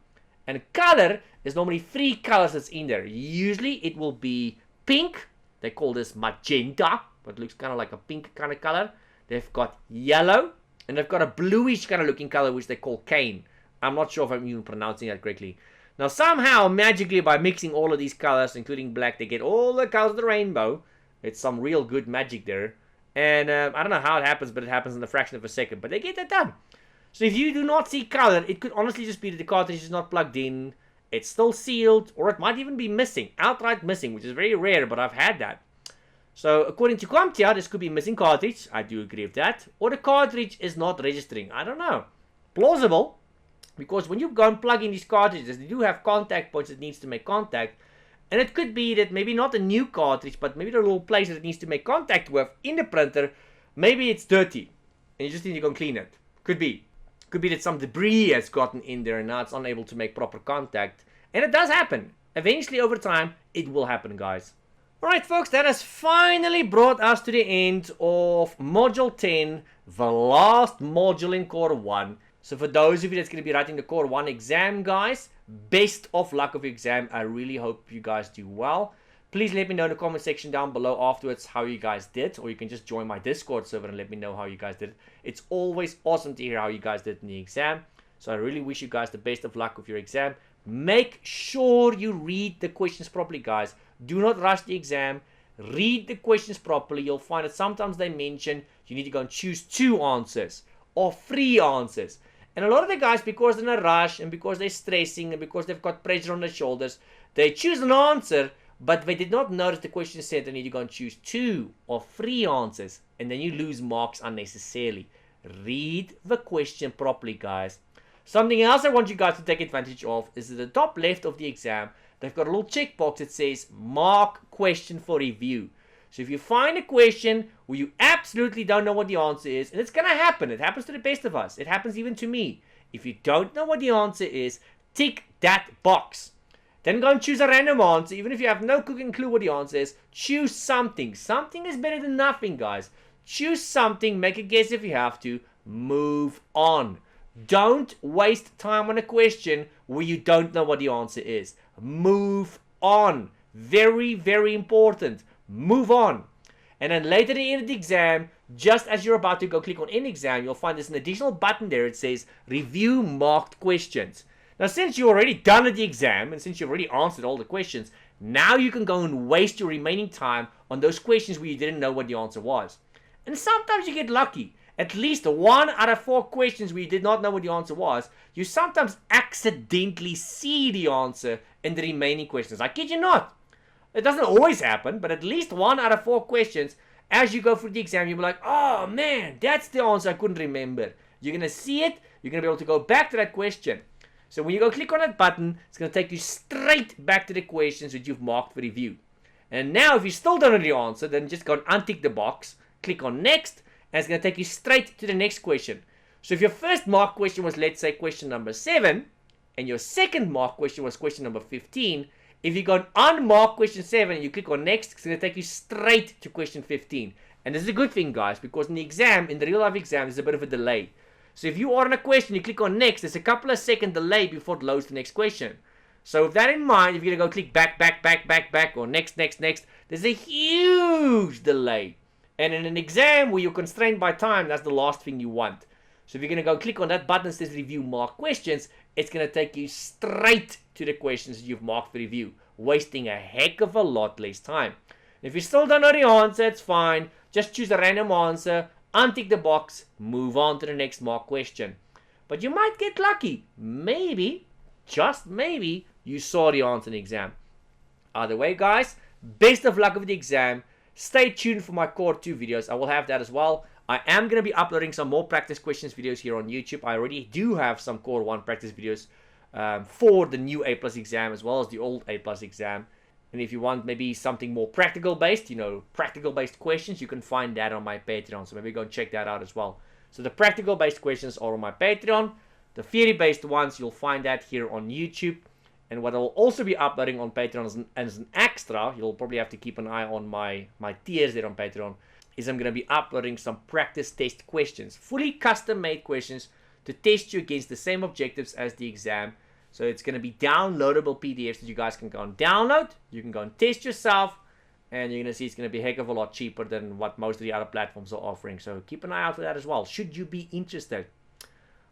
And color is normally 3 colors that's in there. Usually it will be pink. They call this magenta, but it looks kind of like a pink kind of color. They've got yellow. And they've got a bluish kind of looking color, which they call cane. I'm not sure if I'm even pronouncing that correctly. Now, somehow, magically, by mixing all of these colors, including black, they get all the colors of the rainbow. It's some real good magic there. And I don't know how it happens, but it happens in a fraction of a second. But they get that done. So if you do not see color, it could honestly just be that the cartridge is not plugged in. It's still sealed, or it might even be missing. Outright missing, which is very rare, but I've had that. So, according to CompTIA, this could be missing cartridge. I do agree with that. Or the cartridge is not registering. I don't know. Plausible. Because when you go and plug in these cartridges, they do have contact points that needs to make contact. And it could be that maybe not a new cartridge, but maybe the little place that it needs to make contact with in the printer, maybe it's dirty. And you just need to go and clean it. Could be. Could be that some debris has gotten in there and now it's unable to make proper contact. And it does happen. Eventually, over time, it will happen, guys. Alright folks, that has finally brought us to the end of Module 10, the last module in Core 1. So for those of you that's going to be writing the Core 1 exam, guys, best of luck with your exam. I really hope you guys do well. Please let me know in the comment section down below afterwards how you guys did, or you can just join my Discord server and let me know how you guys did. It's always awesome to hear how you guys did in the exam. So I really wish you guys the best of luck with your exam. Make sure you read the questions properly, guys. Do not rush the exam. Read the questions properly. You'll find that sometimes they mention you need to go and choose 2 answers or 3 answers. And a lot of the guys, because they're in a rush and because they're stressing and because they've got pressure on their shoulders, they choose an answer, but they did not notice the question said they need to go and choose 2 or 3 answers, and then you lose marks unnecessarily. Read the question properly, guys. Something else I want you guys to take advantage of is at the top left of the exam, they've got a little checkbox that says mark question for review. So if you find a question where you absolutely don't know what the answer is, and it's going to happen, it happens to the best of us, it happens even to me. If you don't know what the answer is, tick that box. Then go and choose a random answer, even if you have no cooking clue what the answer is. Choose something. Something is better than nothing, guys. Choose something, make a guess if you have to, move on. Don't waste time on a question where you don't know what the answer is. Move on. Very, very important. Move on. And then later at the end of the exam, just as you're about to go click on end exam, you'll find there's an additional button there. It says review marked questions. Now, since you're already done at the exam and since you've already answered all the questions, now you can go and waste your remaining time on those questions where you didn't know what the answer was. And sometimes you get lucky. At least 1 out of 4 questions where you did not know what the answer was, you sometimes accidentally see the answer in the remaining questions. I kid you not. It doesn't always happen, but at least 1 out of 4 questions, as you go through the exam, you'll be like, oh man, that's the answer I couldn't remember. You're going to see it. You're going to be able to go back to that question. So when you go click on that button, it's going to take you straight back to the questions that you've marked for review. And now if you still don't know the answer, then just go and untick the box, click on next, and it's going to take you straight to the next question. So if your first marked question was, let's say, question number 7, and your second marked question was question number 15, if you go and unmark question 7 and you click on next, it's going to take you straight to question 15. And this is a good thing, guys, because in the exam, in the real life exam, there's a bit of a delay. So if you are on a question, you click on next, there's a couple of second delay before it loads the next question. So with that in mind, if you're going to go click back, or next, there's a huge delay. And in an exam where you're constrained by time, that's the last thing you want. So if you're going to go click on that button that says review mark questions, it's going to take you straight to the questions that you've marked for review, wasting a heck of a lot less time. If you still don't know the answer, it's fine. Just choose a random answer, untick the box, move on to the next mark question. But you might get lucky. Maybe, just maybe, you saw the answer in the exam. Either way, guys, best of luck with the exam. Stay tuned for my Core 2 videos. I will have that as well. I am going to be uploading some more practice questions videos here on YouTube. I already do have some Core 1 practice videos for the new A+ exam as well as the old A+ exam. And if you want maybe something more practical based, practical based questions, you can find that on my Patreon. So maybe go and check that out as well. So the practical based questions are on my Patreon. The theory based ones, you'll find that here on YouTube. And what I'll also be uploading on Patreon as an extra, you'll probably have to keep an eye on my tiers there on Patreon, is I'm going to be uploading some practice test questions. Fully custom made questions to test you against the same objectives as the exam. So it's going to be downloadable PDFs that you guys can go and download. You can go and test yourself. And you're going to see it's going to be a heck of a lot cheaper than what most of the other platforms are offering. So keep an eye out for that as well, should you be interested.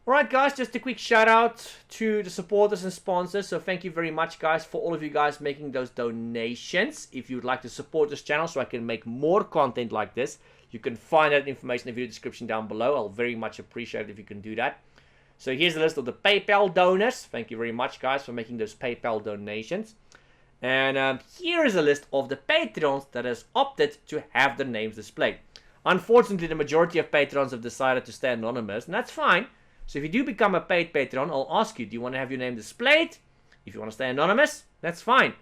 Alright guys, just a quick shout out to the supporters and sponsors. So thank you very much guys for all of you guys making those donations. If you would like to support this channel so I can make more content like this, you can find that information in the video description down below. I'll very much appreciate it if you can do that. So here's a list of the PayPal donors. Thank you very much guys for making those PayPal donations. And here is a list of the Patreons that has opted to have their names displayed. Unfortunately, the majority of Patrons have decided to stay anonymous, and that's fine. So if you do become a paid Patreon, I'll ask you, do you want to have your name displayed? If you want to stay anonymous, that's fine.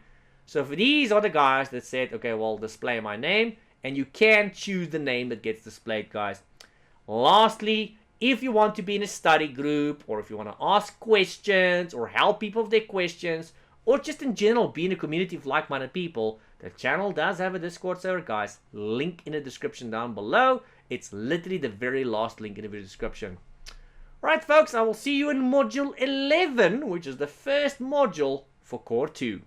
So for these are the guys that said, okay, well, display my name. And you can choose the name that gets displayed, guys. Lastly, if you want to be in a study group, or if you want to ask questions, or help people with their questions, or just in general be in a community of like-minded people, the channel does have a Discord server, guys. Link in the description down below. It's literally the very last link in the video description. Right, folks, I will see you in Module 11, which is the first module for Core 2.